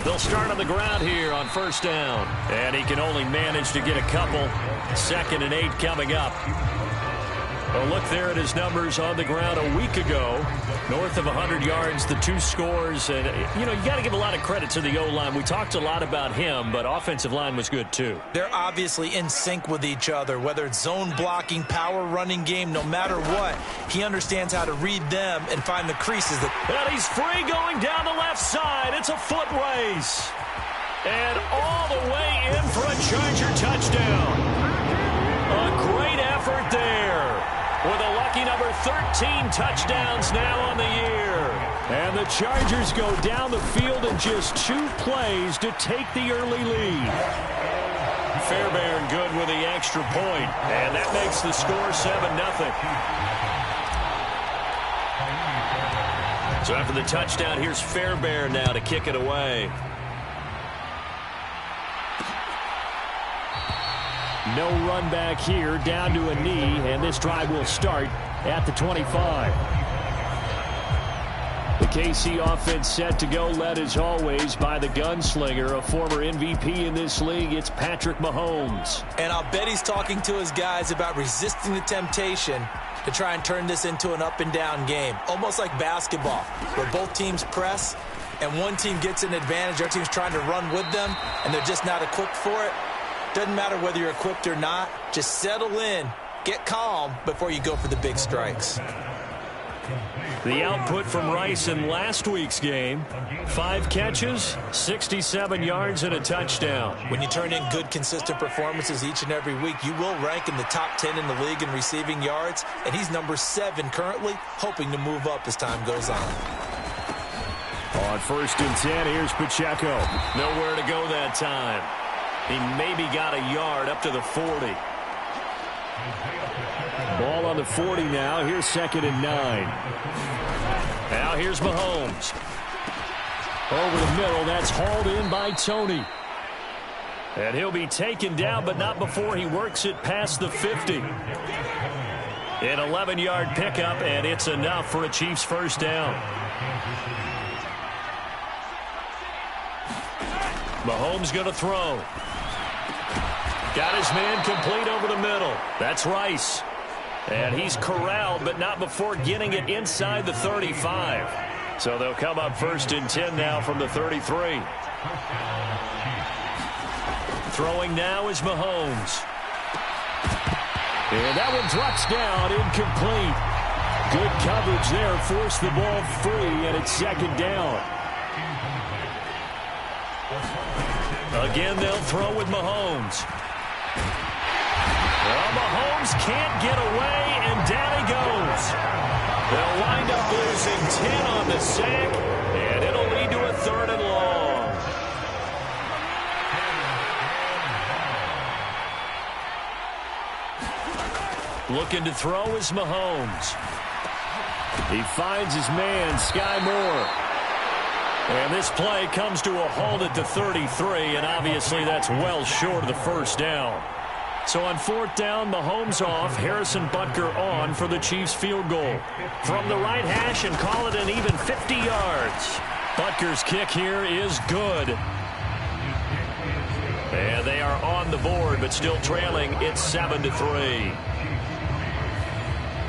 C: They'll start on the ground here on first down. And he can only manage to get a couple. 2nd and 8 coming up. A look there at his numbers on the ground a week ago. North of 100 yards, the 2 scores. And, you got to give a lot of credit to the O-line. We talked a lot about him, but offensive line was good too.
D: They're obviously in sync with each other, whether it's zone blocking, power running game, no matter what. He understands how to read them and find the creases.
C: And he's free going down the left side. It's a foot race. And all the way in for a Charger touchdown. A great effort there. With a lucky number 13 touchdowns now on the year. And the Chargers go down the field in just 2 plays to take the early lead. Fairbairn good with the extra point. And that makes the score 7-0. So after the touchdown, here's Fairbairn now to kick it away. No run back here, down to a knee, and this drive will start at the 25. The KC offense set to go, led as always by the gunslinger, a former MVP in this league. It's Patrick Mahomes.
D: And I'll bet he's talking to his guys about resisting the temptation to try and turn this into an up-and-down game, almost like basketball, where both teams press, and one team gets an advantage, the other team's trying to run with them, and they're just not equipped for it. Doesn't matter whether you're equipped or not. Just settle in, get calm before you go for the big strikes.
C: The output from Rice in last week's game, 5 catches, 67 yards, and a touchdown.
D: When you turn in good, consistent performances each and every week, you will rank in the top 10 in the league in receiving yards, and he's number 7 currently, hoping to move up as time goes on.
C: On 1st and 10, here's Pacheco. Nowhere to go that time. He maybe got a yard up to the 40. Ball on the 40 now. Here's 2nd and 9. Now here's Mahomes. Over the middle. That's hauled in by Tony. And he'll be taken down, but not before he works it past the 50. An 11-yard pickup, and it's enough for a Chiefs first down. Mahomes going to throw. Got his man complete over the middle. That's Rice. And he's corralled, but not before getting it inside the 35. So they'll come up 1st and 10 now from the 33. Throwing now is Mahomes. And that one drops down, incomplete. Good coverage there, forced the ball free, and it's 2nd down. Again, they'll throw with Mahomes. Well, Mahomes can't get away, and down he goes. They'll wind up losing 10 on the sack, and it'll lead to a 3rd and long. Looking to throw is Mahomes. He finds his man, Sky Moore. And this play comes to a halt at the 33, and obviously that's well short of the first down. So on 4th down, Mahomes off, Harrison Butker on for the Chiefs field goal. From the right hash and call it an even 50 yards. Butker's kick here is good. And they are on the board, but still trailing. It's 7-3.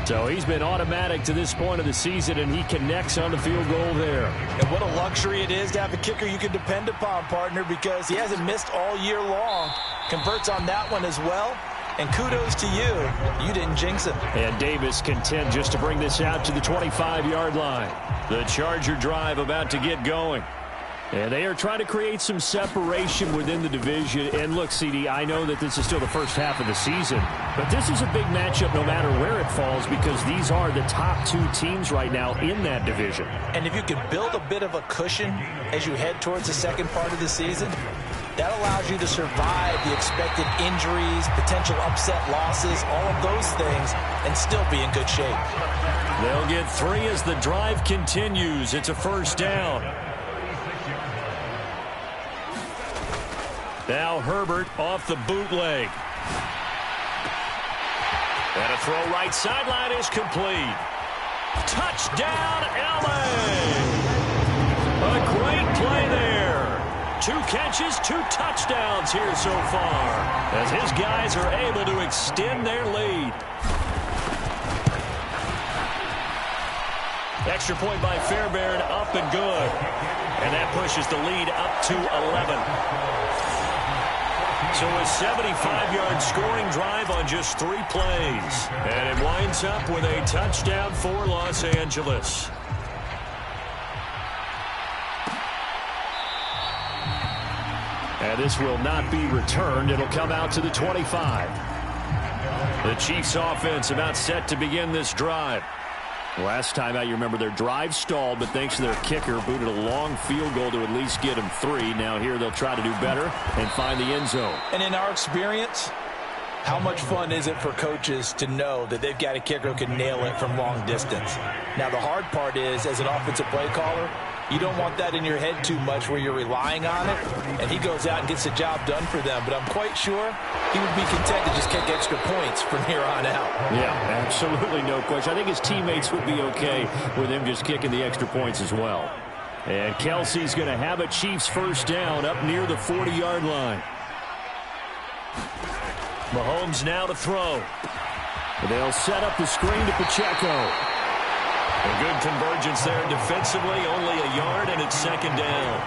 C: So he's been automatic to this point of the season, and he connects on the field goal there.
D: And what a luxury it is to have a kicker you can depend upon, partner, because he hasn't missed all year long. Converts on that one as well. And kudos to you. You didn't jinx him.
C: And Davis content just to bring this out to the 25-yard line. The Charger drive about to get going. And they are trying to create some separation within the division. And look, CD, I know that this is still the first half of the season, but this is a big matchup no matter where it falls, because these are the top 2 teams right now in that division.
D: And if you could build a bit of a cushion as you head towards the second part of the season, that allows you to survive the expected injuries, potential upset losses, all of those things, and still be in good shape.
C: They'll get 3 as the drive continues. It's a first down. Now Herbert off the bootleg. And a throw right sideline is complete. Touchdown, LA! A great play there. catches, 2 touchdowns here so far, as his guys are able to extend their lead. Extra point by Fairbairn, up and good. And that pushes the lead up to 11. So a 75-yard scoring drive on just 3 plays. And it winds up with a touchdown for Los Angeles. And this will not be returned. It'll come out to the 25. The Chiefs offense about set to begin this drive. Last time out, you remember their drive stalled, but thanks to their kicker, booted a long field goal to at least get them 3. Now here they'll try to do better and find the end zone.
D: And in our experience, how much fun is it for coaches to know that they've got a kicker who can nail it from long distance? Now the hard part is, as an offensive play caller, you don't want that in your head too much where you're relying on it, and he goes out and gets the job done for them. But I'm quite sure he would be content to just kick extra points from here on out.
C: Yeah, absolutely no question. I think his teammates would be okay with him just kicking the extra points as well. And Kelsey's going to have a Chiefs first down up near the 40-yard line. Mahomes now to throw. They'll set up the screen to Pacheco. A good convergence there defensively, only a yard, and it's second down.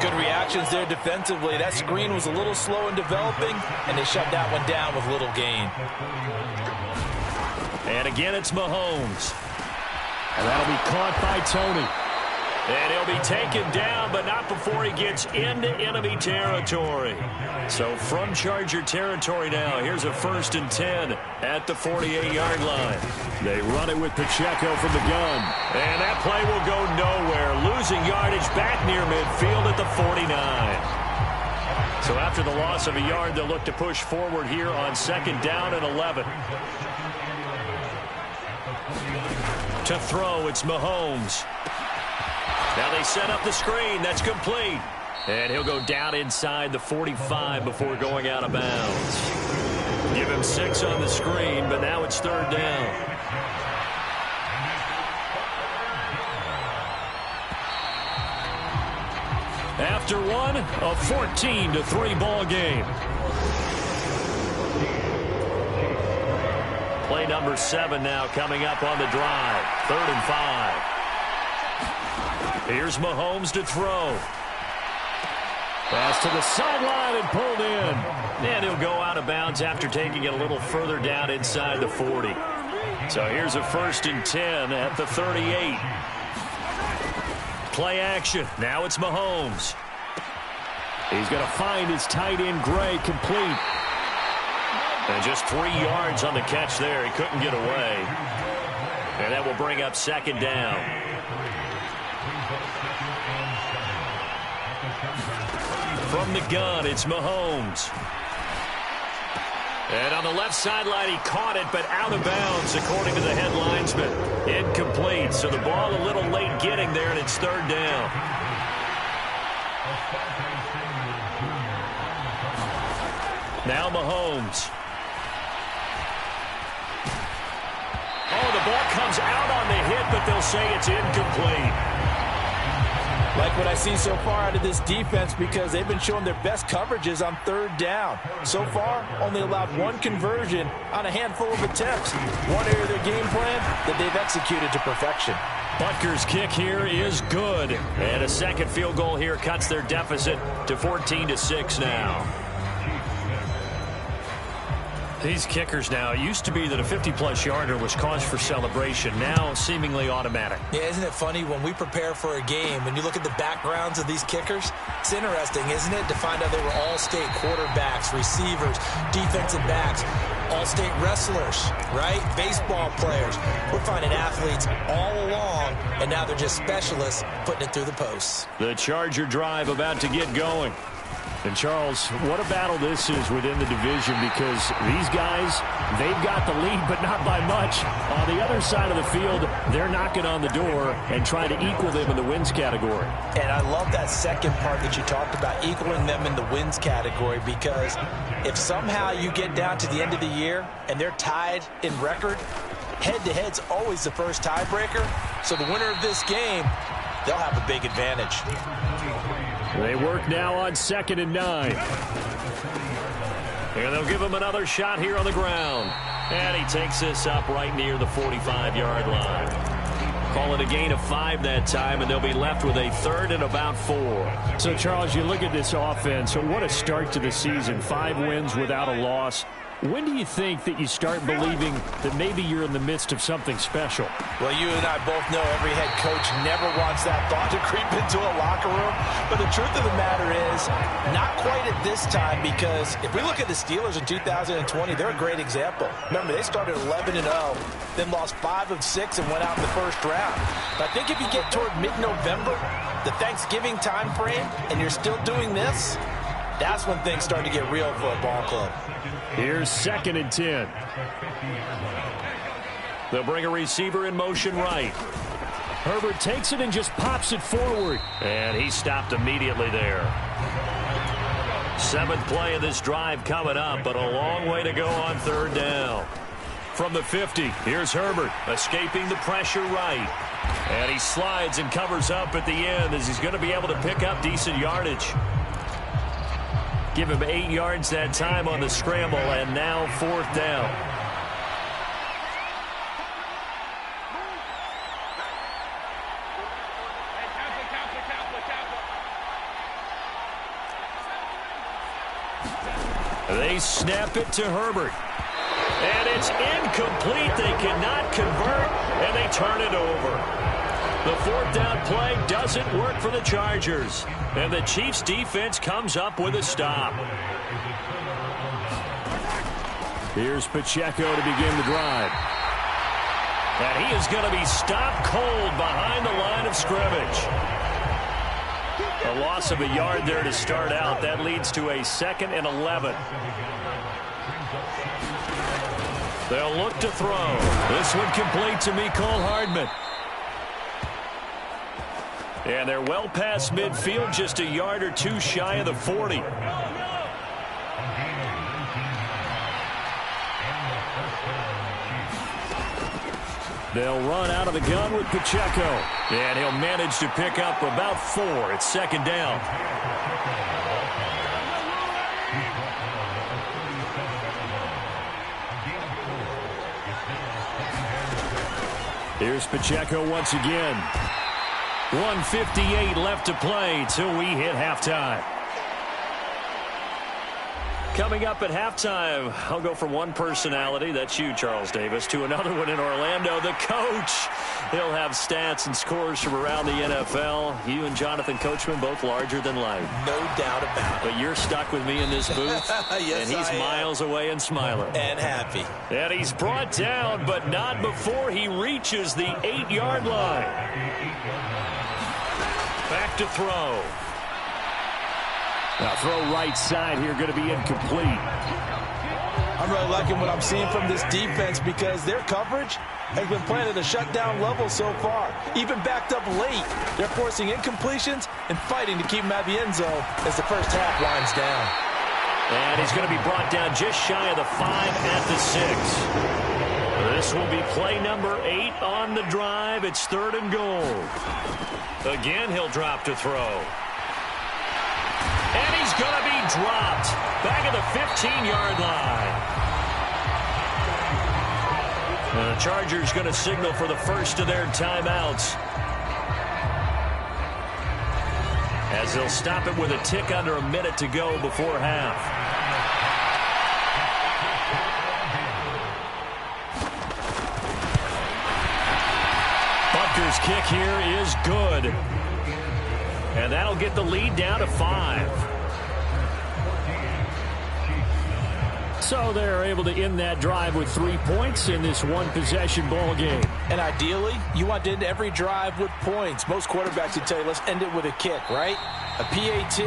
D: Good reactions there defensively. That screen was a little slow in developing, and they shut that one down with little gain.
C: And again, it's Mahomes. And that'll be caught by Tony. And he'll be taken down, but not before he gets into enemy territory. So from Charger territory now, here's a 1st and 10 at the 48-yard line. They run it with Pacheco from the gun. And that play will go nowhere. Losing yardage back near midfield at the 49. So after the loss of a yard, they'll look to push forward here on 2nd down and 11. To throw, it's Mahomes. Now they set up the screen. That's complete. And he'll go down inside the 45 before going out of bounds. Give him 6 on the screen, but now it's 3rd down. After one, a 14-3 ball game. Play number 7 now coming up on the drive. 3rd and 5. Here's Mahomes to throw. Pass to the sideline and pulled in. And he'll go out of bounds after taking it a little further down inside the 40. So here's a 1st and 10 at the 38. Play action. Now it's Mahomes. He's going to find his tight end, Gray, complete. And just 3 yards on the catch there. He couldn't get away. And that will bring up 2nd down. From the gun, it's Mahomes. And on the left sideline, he caught it, but out of bounds, according to the head linesman. Incomplete, so the ball a little late getting there, and it's 3rd down. Now Mahomes. Oh, the ball comes out on the hit, but they'll say it's incomplete.
D: Like what I see so far out of this defense, because they've been showing their best coverages on 3rd down. So far, only allowed 1 conversion on a handful of attempts. One area of their game plan that they've executed to perfection.
C: Butker's kick here is good. And a 2nd field goal here cuts their deficit to 14-6 now. These kickers now, it used to be that a 50-plus yarder was cause for celebration. Now seemingly automatic.
D: Yeah, isn't it funny when we prepare for a game, when you look at the backgrounds of these kickers, it's interesting, isn't it, to find out they were all-state quarterbacks, receivers, defensive backs, all-state wrestlers, right? Baseball players. We're finding athletes all along, and now they're just specialists putting it through the posts.
C: The Charger drive about to get going. And, Charles, what a battle this is within the division, because these guys, they've got the lead, but not by much. On the other side of the field, they're knocking on the door and trying to equal them in the wins category.
D: And I love that second part that you talked about, equaling them in the wins category, because if somehow you get down to the end of the year and they're tied in record, head-to-head's always the first tiebreaker. So the winner of this game they'll have a big advantage.
C: They work now on 2nd and 9. And they'll give him another shot here on the ground. And he takes this up right near the 45-yard line. Call it a gain of 5 that time, and they'll be left with a 3rd and about 4.
B: So, Charles, you look at this offense. So what a start to the season. 5 wins without a loss. When do you think that you start believing that maybe you're in the midst of something special?
D: Well, you and I both know every head coach never wants that thought to creep into a locker room. But the truth of the matter is, not quite at this time, because if we look at the Steelers in 2020, they're a great example. Remember, they started 11-0, then lost 5 of 6 and went out in the first round. But I think if you get toward mid-November, the Thanksgiving time frame, and you're still doing this, that's when things start to get real for a ball club.
B: Here's 2nd and 10.
C: They'll bring a receiver in motion right.
B: Herbert takes it and just pops it forward.
C: And he stopped immediately there. 7th play of this drive coming up, but a long way to go on 3rd down. From the 50, here's Herbert, escaping the pressure right. And he slides and covers up at the end as he's going to be able to pick up decent yardage. Give him 8 yards that time on the scramble, and now 4th down. They snap it to Herbert. And it's incomplete. They cannot convert, and they turn it over. The 4th down play doesn't work for the Chargers. And the Chiefs' defense comes up with a stop.
B: Here's Pacheco to begin the drive.
C: And he is going to be stopped cold behind the line of scrimmage. A loss of a yard there to start out. That leads to a 2nd and 11. They'll look to throw. This one complete to Mecole Hardman. And they're well past midfield, just a yard or 2 shy of the 40.
B: They'll run out of the gun with Pacheco.
C: And he'll manage to pick up about 4. It's 2nd down.
B: Here's Pacheco once again.
C: 1:58 left to play till we hit halftime. Coming up at halftime, I'll go from one personality, that's you, Charles Davis, to another one in Orlando, the coach. He'll have stats and scores from around the NFL. You and Jonathan Coachman, both larger than life.
D: No doubt about it.
C: But you're stuck with me in this booth,
D: yes,
C: and he's miles away and smiling.
D: And happy.
C: And he's brought down, but not before he reaches the 8-yard line. Back to throw.
B: Now throw right side here, going to be incomplete.
D: I'm really liking what I'm seeing from this defense because their coverage has been playing at a shutdown level so far. Even backed up late, they're forcing incompletions and fighting to keep them at the end zone as the first half winds down.
C: And he's going to be brought down just shy of the 5 at the 6. This will be play number 8 on the drive. It's 3rd and goal. Again, he'll drop to throw. And he's going to be dropped back at the 15-yard line. And the Chargers going to signal for the first of their timeouts, as they'll stop it with a tick under a minute to go before half. Butker's kick here is good. And that'll get the lead down to 5.
B: So they're able to end that drive with 3 points in this one-possession ball game.
D: And ideally, you want to end every drive with points. Most quarterbacks would tell you, let's end it with a kick, right? A PAT,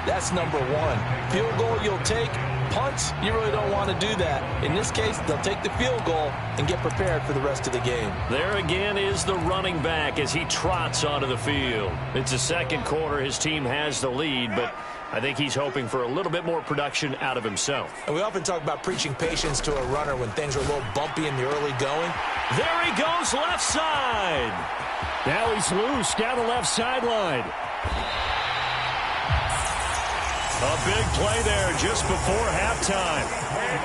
D: that's number 1. Field goal you'll take. Punts, you really don't want to do that. In this case, they'll take the field goal and get prepared for the rest of the game.
C: There again is the running back as he trots onto the field. It's the second quarter. His team has the lead, but I think he's hoping for a little bit more production out of himself.
D: And we often talk about preaching patience to a runner when things are a little bumpy in the early going.
C: There he goes left side. Now he's loose down the left sideline. A big play there just before halftime.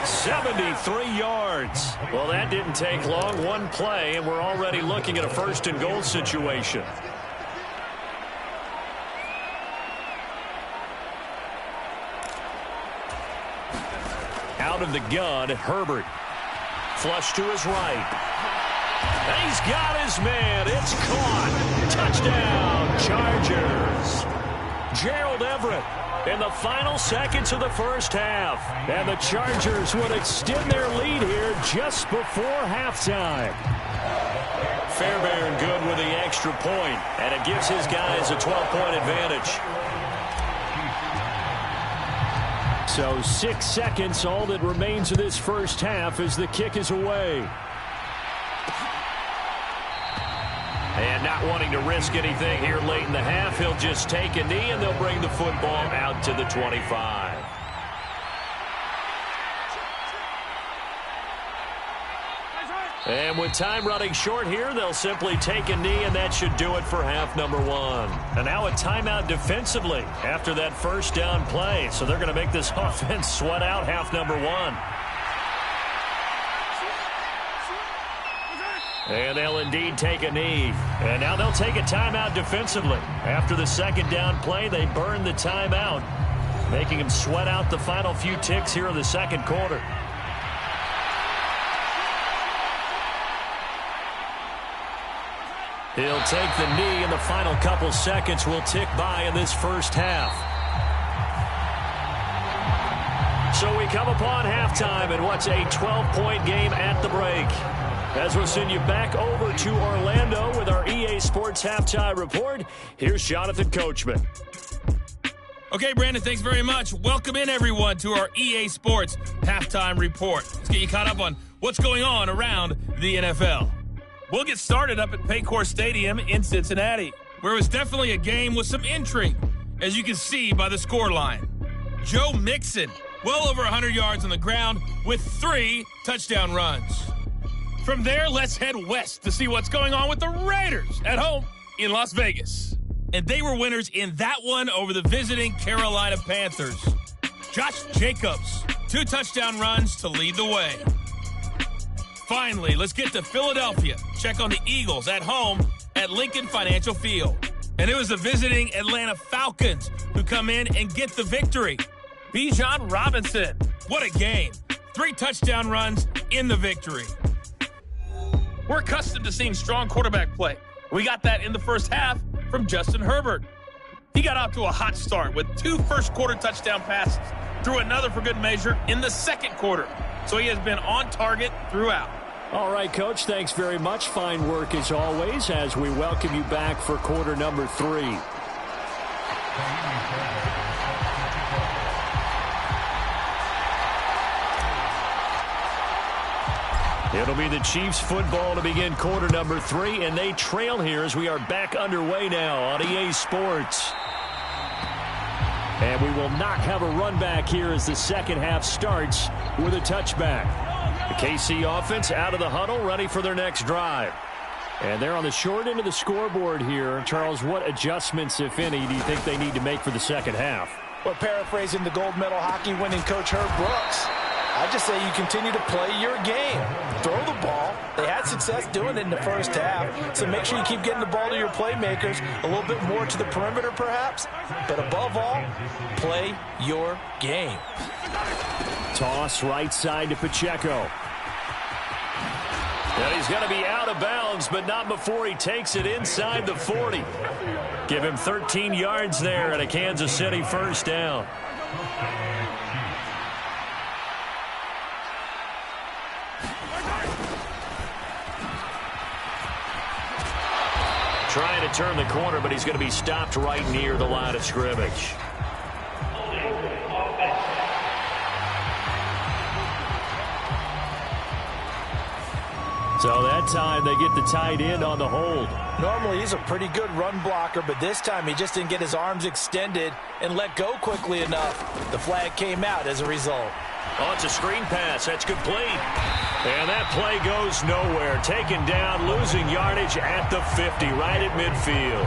C: 73 yards. Well, that didn't take long. One play, and we're already looking at a first-and-goal situation. Out of the gun, Herbert. Flush to his right. And he's got his man. It's caught. Touchdown, Chargers. Gerald Everett in the final seconds of the first half. And the Chargers would extend their lead here just before halftime. Fairbairn good with the extra point, and it gives his guys a 12-point advantage. So 6 seconds, all that remains of this first half as the kick is away. And not wanting to risk anything here late in the half, he'll just take a knee, and they'll bring the football out to the 25. And with time running short here, they'll simply take a knee, and that should do it for half number one. And now a timeout defensively after that first down play. So they're going to make this offense sweat out half number one. And they'll indeed take a knee. And now they'll take a timeout defensively. After the second down play, they burn the timeout, making them sweat out the final few ticks here in the second quarter. He'll take the knee, and the final couple seconds will tick by in this first half. So we come upon halftime in what's a 12-point game at the break. As we'll send you back over to Orlando with our EA Sports Halftime Report, here's Jonathan Coachman.
G: Okay, Brandon, thanks very much. Welcome in, everyone, to our EA Sports Halftime Report. Let's get you caught up on what's going on around the NFL. We'll get started up at Paycor Stadium in Cincinnati, where it was definitely a game with some intrigue, as you can see by the scoreline. Joe Mixon, well over 100 yards on the ground with 3 touchdown runs. From there, let's head west to see what's going on with the Raiders at home in Las Vegas. And they were winners in that one over the visiting Carolina Panthers. Josh Jacobs, 2 touchdown runs to lead the way. Finally, let's get to Philadelphia. Check on the Eagles at home at Lincoln Financial Field. And it was the visiting Atlanta Falcons who come in and get the victory. Bijan Robinson, what a game. 3 touchdown runs in the victory. We're accustomed to seeing strong quarterback play. We got that in the first half from Justin Herbert. He got off to a hot start with 2 first-quarter touchdown passes, threw another for good measure in the second quarter. So he has been on target throughout.
C: All right, Coach, thanks very much. Fine work as always as we welcome you back for quarter number 3. It'll be the Chiefs football to begin quarter number 3, and they trail here as we are back underway now on EA Sports. And we will not have a run back here as the second half starts with a touchback. The KC offense out of the huddle, ready for their next drive. And they're on the short end of the scoreboard here. Charles, what adjustments, if any, do you think they need to make for the second half?
D: Well, paraphrasing the gold medal hockey winning coach Herb Brooks, I just say you continue to play your game. Throw the ball. They had success doing it in the first half, so make sure you keep getting the ball to your playmakers, a little bit more to the perimeter perhaps, but above all, play your game.
C: Toss right side to Pacheco. And he's going to be out of bounds, but not before he takes it inside the 40. Give him 13 yards there and a Kansas City first down. Trying to turn the corner, but he's going to be stopped right near the line of scrimmage. So that time they get the tight end on the hold.
D: Normally he's a pretty good run blocker, but this time he just didn't get his arms extended and let go quickly enough. The flag came out as a result.
B: Oh, it's a screen pass. That's complete. And that play goes nowhere. Taken down, losing yardage at the 50, right at midfield.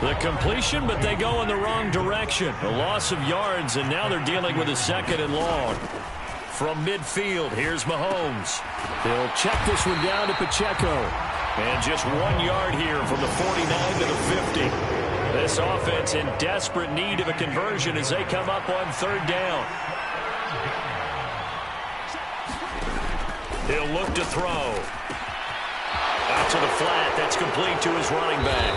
B: The completion, but they go in the wrong direction. A loss of yards, and now they're dealing with a 2nd and long. From midfield, here's Mahomes. He'll check this one down to Pacheco. And just 1 yard here from the 49 to the 50. This offense in desperate need of a conversion as they come up on 3rd down. He'll look to throw. Out to the flat. That's complete to his running back.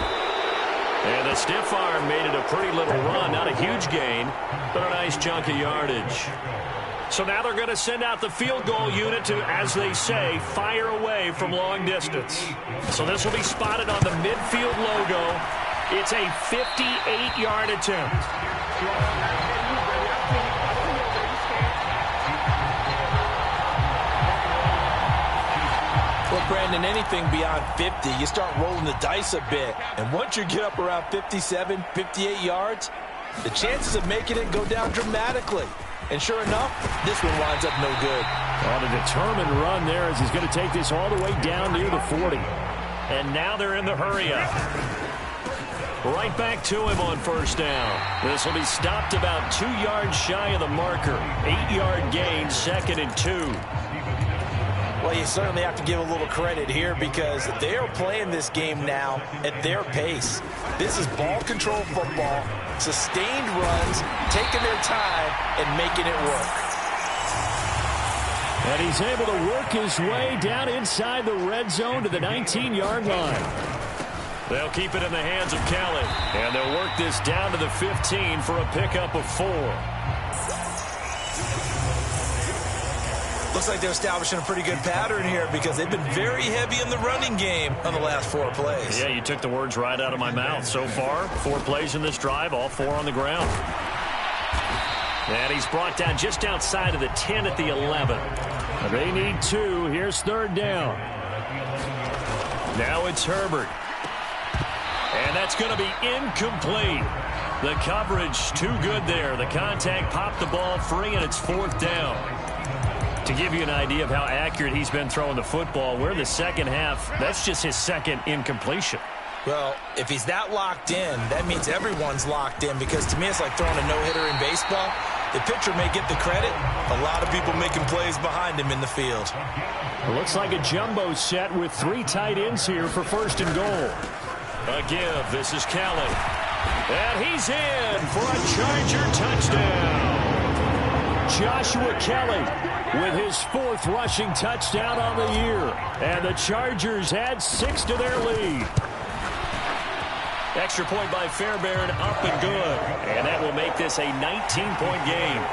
B: And the stiff arm made it a pretty little run. Not a huge gain, but a nice chunk of yardage. So now they're going to send out the field goal unit to, as they say, fire away from long distance. So this will be spotted on the midfield logo. It's a 58-yard attempt.
D: Well, Brandon, anything beyond 50, you start rolling the dice a bit. And once you get up around 57, 58 yards, the chances of making it go down dramatically. And sure enough, this one winds up no good.
C: On a determined run there as he's going to take this all the way down near the 40.
B: And now they're in the hurry-up. Right back to him on 1st down. This will be stopped about 2 yards shy of the marker. 8-yard gain, 2nd and 2.
D: Well, you certainly have to give a little credit here because they are playing this game now at their pace. This is ball control football, sustained runs, taking their time, and making it work.
C: And he's able to work his way down inside the red zone to the 19-yard line.
B: They'll keep it in the hands of Kelly, and they'll work this down to the 15 for a pickup of 4.
D: Looks like they're establishing a pretty good pattern here because they've been very heavy in the running game on the last 4 plays.
B: Yeah, you took the words right out of my mouth. So far, 4 plays in this drive, all 4 on the ground. And he's brought down just outside of the 10 at the 11.
C: They need 2. Here's 3rd down.
B: Now it's Herbert. And that's going to be incomplete. The coverage too good there. The contact popped the ball free, and it's 4th down. To give you an idea of how accurate he's been throwing the football, we're in the second half. That's just his 2nd incompletion.
D: Well, if he's that locked in, that means everyone's locked in because to me it's like throwing a no-hitter in baseball. The pitcher may get the credit. A lot of people making plays behind him in the field.
C: It looks like a jumbo set with 3 tight ends here for 1st and goal.
B: A give. This is Kelly. And he's in for a Charger touchdown.
C: Joshua Kelly with his 4th rushing touchdown on the year. And the Chargers add 6 to their lead.
B: Extra point by Fairbairn, up and good. And that will make this a 19-point game.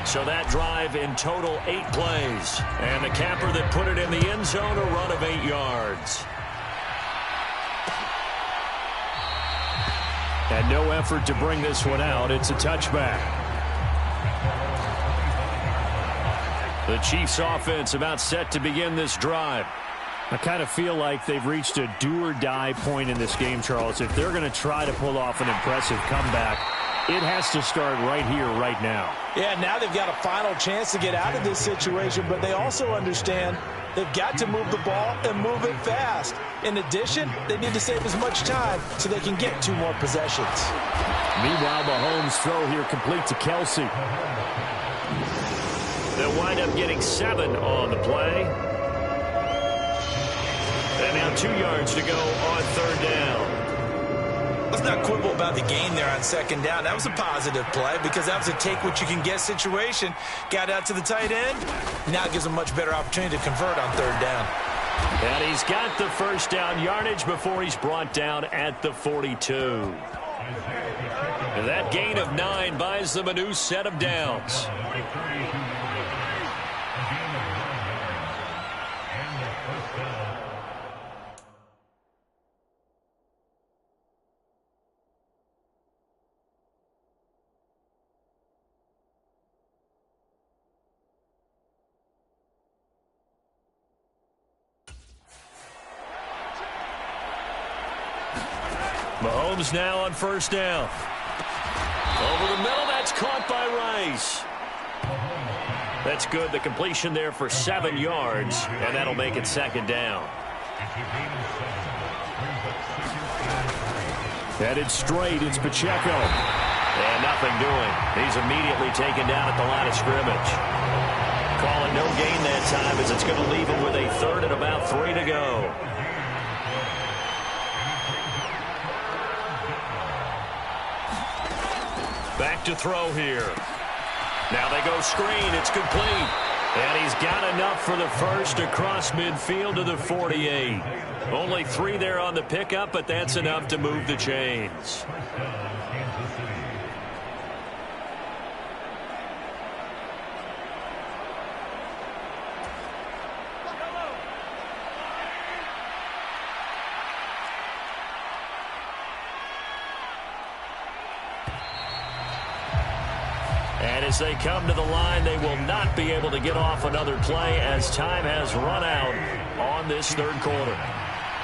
B: So that drive in total 8 plays. And the capper that put it in the end zone, a run of 8 yards.
C: And no effort to bring this one out. It's a touchback.
B: The Chiefs offense about set to begin this drive.
C: I kind of feel like they've reached a do-or-die point in this game, Charles. If they're going to try to pull off an impressive comeback, it has to start right here, right now.
D: Yeah, now they've got a final chance to get out of this situation, but they also understand they've got to move the ball and move it fast. In addition, they need to save as much time so they can get 2 more possessions.
C: Meanwhile, Mahomes' throw here complete to Kelsey.
B: They'll wind up getting 7 on the play. And now 2 yards to go on 3rd down.
D: Let's not quibble about the gain there on 2nd down. That was a positive play because that was a take-what-you-can-get situation. Got out to the tight end. Now it gives him a much better opportunity to convert on 3rd down.
B: And he's got the 1st down yardage before he's brought down at the 42. And that gain of 9 buys them a new set of downs. Mahomes now on 1st down. Over the middle, that's
C: caught by Rice. That's good. The completion there for 7 yards, and that'll make it second down. Headed straight, it's Pacheco. And nothing doing. He's immediately taken down at the line of scrimmage. Call it no gain that time as it's going to leave him with a third and about 3 to go. Back to throw here. Now they go screen. It's complete. And he's got enough for the first across midfield to the 48. Only 3 there on the pickup, but that's enough to move the chains. And as they come to the line, they will not be able to get off another play as time has run out on this third quarter.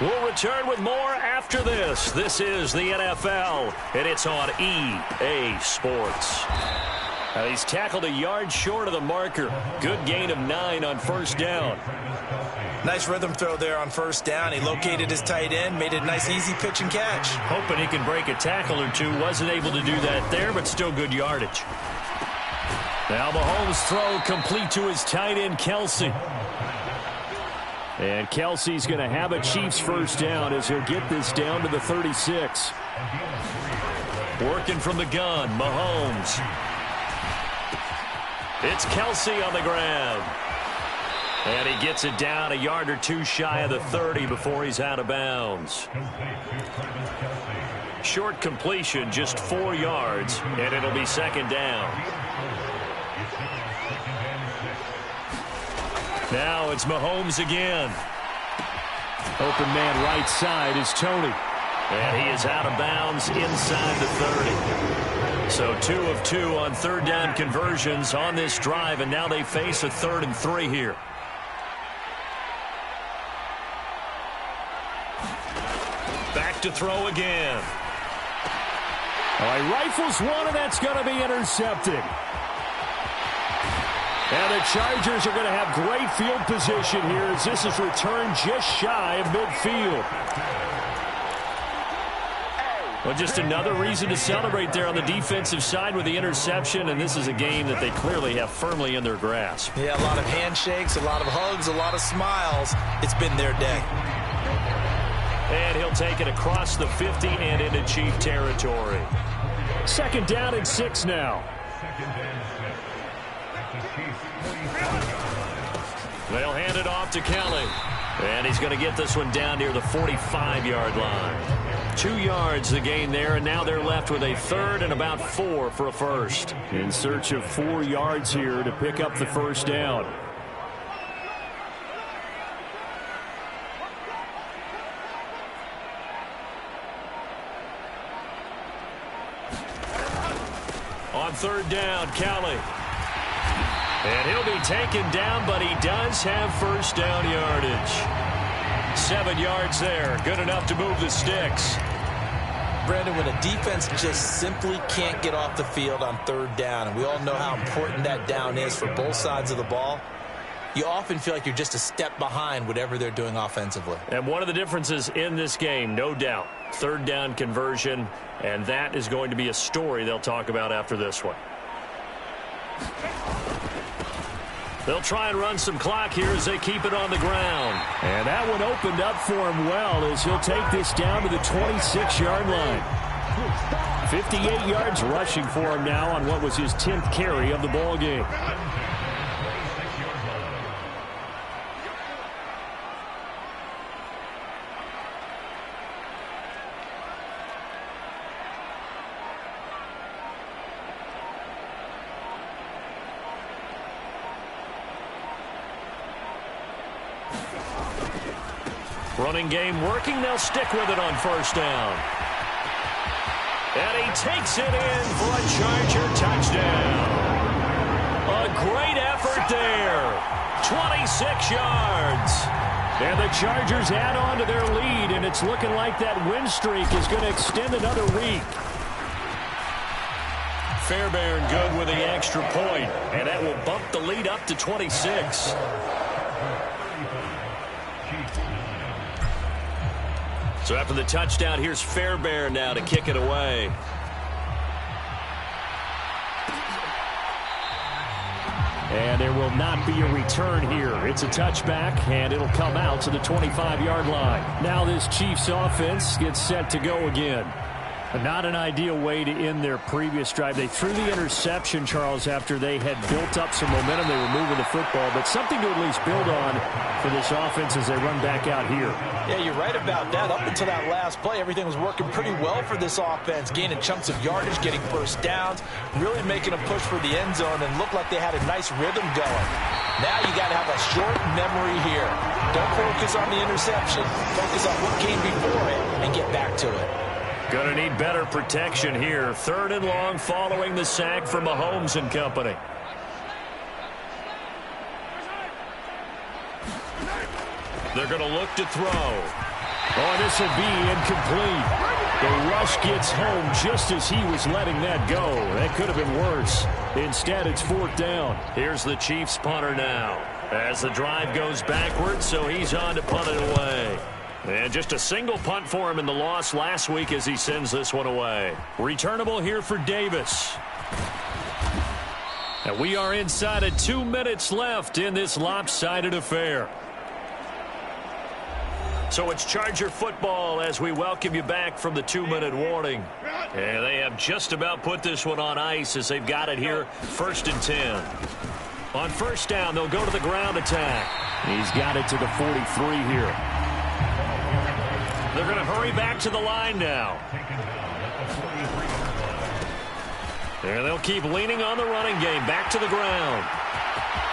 C: We'll return with more after this. This is the NFL, and it's on EA Sports. Now he's tackled a yard short of the marker. Good gain of 9 on first down.
D: Nice rhythm throw there on first down. He located his tight end, made it a nice easy pitch and catch.
C: Hoping he can break a tackle or two. Wasn't able to do that there, but still good yardage. Now Mahomes' throw complete to his tight end, Kelsey. And Kelsey's going to have a Chiefs first down as he'll get this down to the 36. Working from the gun, Mahomes. It's Kelsey on the ground. And he gets it down a yard or 2 shy of the 30 before he's out of bounds. Short completion, just 4 yards, and it'll be second down. Now it's Mahomes again. Open man right side is Tony. And he is out of bounds inside the 30. So 2 of 2 on third down conversions on this drive, and now they face a 3rd and 3 here. Back to throw again. He rifles one, and that's going to be intercepted. And the Chargers are going to have great field position here as this is returned just shy of midfield. Well, just another reason to celebrate there on the defensive side with the interception, and this is a game that they clearly have firmly in their grasp.
D: Yeah, a lot of handshakes, a lot of hugs, a lot of smiles. It's been their day.
C: And he'll take it across the 50 and into Chief territory. Second down and 6 now. They'll hand it off to Kelly. And he's going to get this one down near the 45-yard line. 2 yards the gain there, and now they're left with a 3rd and about 4 for a first. In search of 4 yards here to pick up the first down. On third down, Kelly. And he'll be taken down, but he does have first down yardage. 7 yards there. Good enough to move the sticks.
D: Brandon, when a defense just simply can't get off the field on third down, and we all know how important that down is for both sides of the ball, you often feel like you're just a step behind whatever they're doing offensively.
C: And one of the differences in this game, no doubt, third down conversion, and that is going to be a story they'll talk about after this one. They'll try and run some clock here as they keep it on the ground. And that one opened up for him well as he'll take this down to the 26-yard line. 58 yards rushing for him now on what was his 10th carry of the ball game. Running game working. They'll stick with it on first down. And he takes it in for a Charger touchdown. A great effort there. 26 yards. And the Chargers add on to their lead, and it's looking like that win streak is going to extend another week. Fairbairn good with the extra point, and that will bump the lead up to 26. So after the touchdown, here's Fairbairn now to kick it away. And there will not be a return here. It's a touchback, and it'll come out to the 25-yard line. Now this Chiefs offense gets set to go again. Not an ideal way to end their previous drive. They threw the interception, Charles, after they had built up some momentum. They were moving the football, but something to at least build on for this offense as they run back out here.
D: Yeah, you're right about that. Up until that last play, everything was working pretty well for this offense, gaining chunks of yardage, getting first downs, really making a push for the end zone, and looked like they had a nice rhythm going. Now you got to have a short memory here. Don't focus on the interception. Focus on what came before it and get back to it.
C: Going to need better protection here. 3rd and long following the sack from Mahomes and company. They're going to look to throw. Oh, this will be incomplete. The rush gets home just as he was letting that go. That could have been worse. Instead, it's 4th down. Here's the Chiefs punter now as the drive goes backwards, so he's on to punt it away. And just a single punt for him in the loss last week as he sends this one away. Returnable here for Davis. And we are inside of 2 minutes left in this lopsided affair. So it's Charger football as we welcome you back from the 2-minute warning. And they have just about put this one on ice as they've got it here, 1st and 10. On 1st down, they'll go to the ground attack. He's got it to the 43 here. They're going to hurry back to the line now. And they'll keep leaning on the running game. Back to the ground.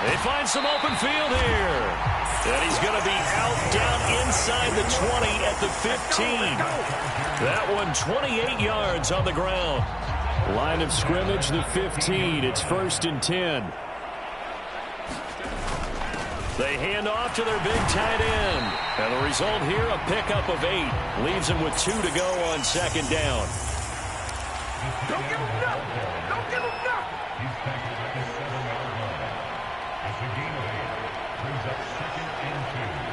C: They find some open field here. And he's going to be out down inside the 20 at the 15. That one 28 yards on the ground. Line of scrimmage, the 15. It's 1st and 10. They hand off to their big tight end. And the result here, a pickup of 8. Leaves them with 2 to go on 2nd down.
H: Don't give him nothing. Don't give him nothing. He's tackled at the 7-yard line. As the game of 8 brings up 2nd and 2.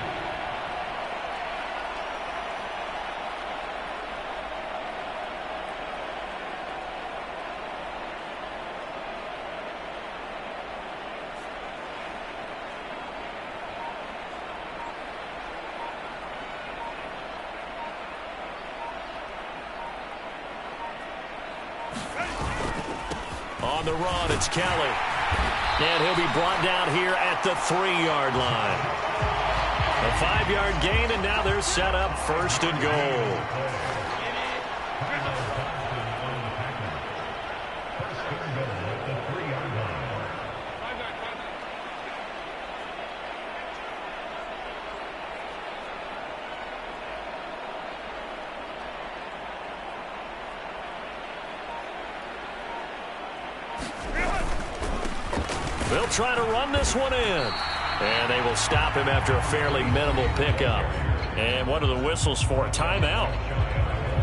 C: On the run, it's Kelly. And he'll be brought down here at the 3-yard line. A 5-yard gain, and now they're set up 1st and goal. They'll try to run this one in. And they will stop him after a fairly minimal pickup. And what are the whistles for? Timeout.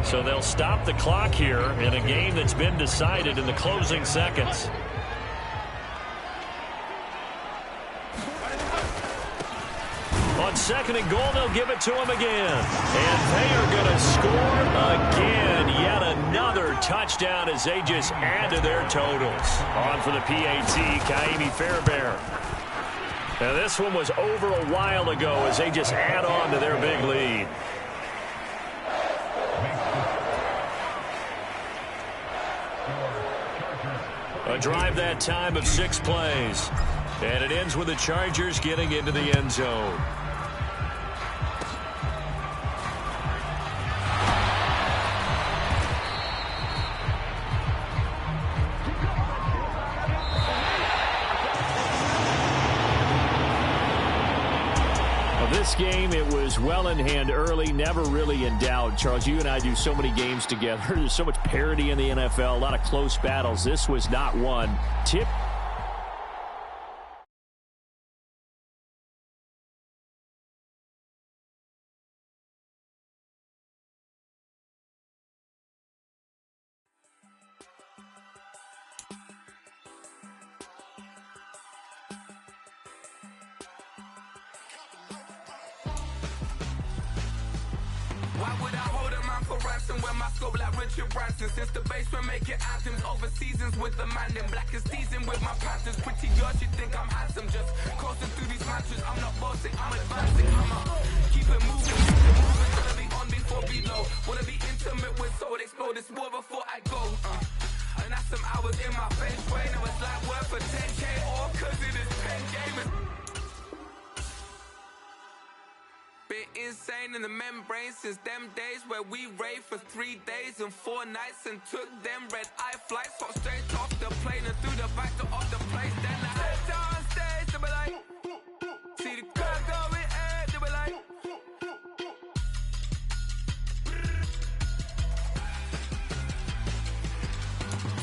C: So they'll stop the clock here in a game that's been decided in the closing seconds. On 2nd and goal, they'll give it to him again. And they are going to score again. Yet another touchdown as they just add to their totals. On for the PAT, Kaimi Fairbairn. Now this one was over a while ago as they just add on to their big lead. A drive that time of 6 plays. And it ends with the Chargers getting into the end zone. This game, it was well in hand early, never really in doubt. Charles, you and I do so many games together. There's so much parity in the NFL, a lot of close battles. This was not one. Tip.
I: would I hold a man for ransom when my scope like Richard Branson? Since the basement making anthems over seasons with the man in black is teasing with my Panthers. Pretty girls, you think I'm handsome, just coasting through these matches. I'm not bossing, I'm advancing. I'ma keep it moving, gonna be on before below. Wanna be intimate with soul, explode this war before I go. And that's some hours in my face way. Now it's like work for 10K all cause it is pen gamers. Been insane in the membrane since them days where we raved for 3 days and 4 nights and took them red eye flights. Hop straight off the plane and through the back door of the place. Then I stepped on stage, they were like, see the crowd going ahead, they were like,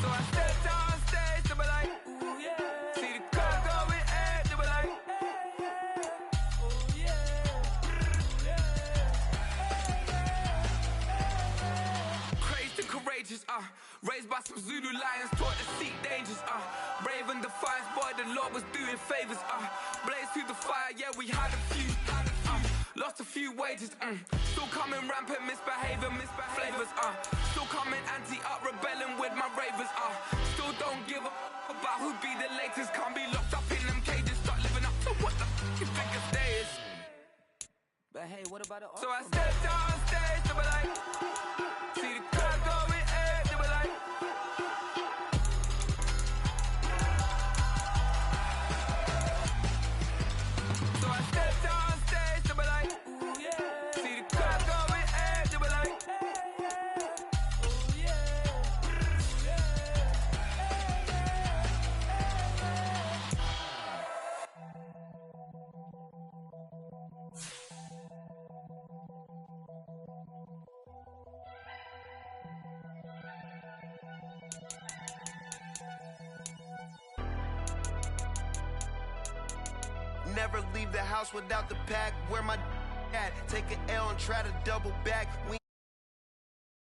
I: so I stepped on stage, they were like, ooh yeah. See the crowd going ahead, they were like, oh yeah. Crazed and courageous, raised by some Zulu lions, taught to seek dangers, brave and defiant, boy, the Lord was doing favors, blaze through the fire, yeah, we had a few, lost a few wages, still coming rampant, misbehavior, flavors, still coming anti-up, rebelling with my ravers, still don't give a about who be the latest, can't be locked up in them cages, start living up to what the you think a day is.
J: But hey, what about the
I: So I stepped on stage, they were like, see the crowd going ahead, they were like, so I stepped on stage, they were like, ooh yeah. See the crowd going ahead, they were like, oh yeah.
F: Never leave the house without the pack. Where my at? Take an L and try to double back. We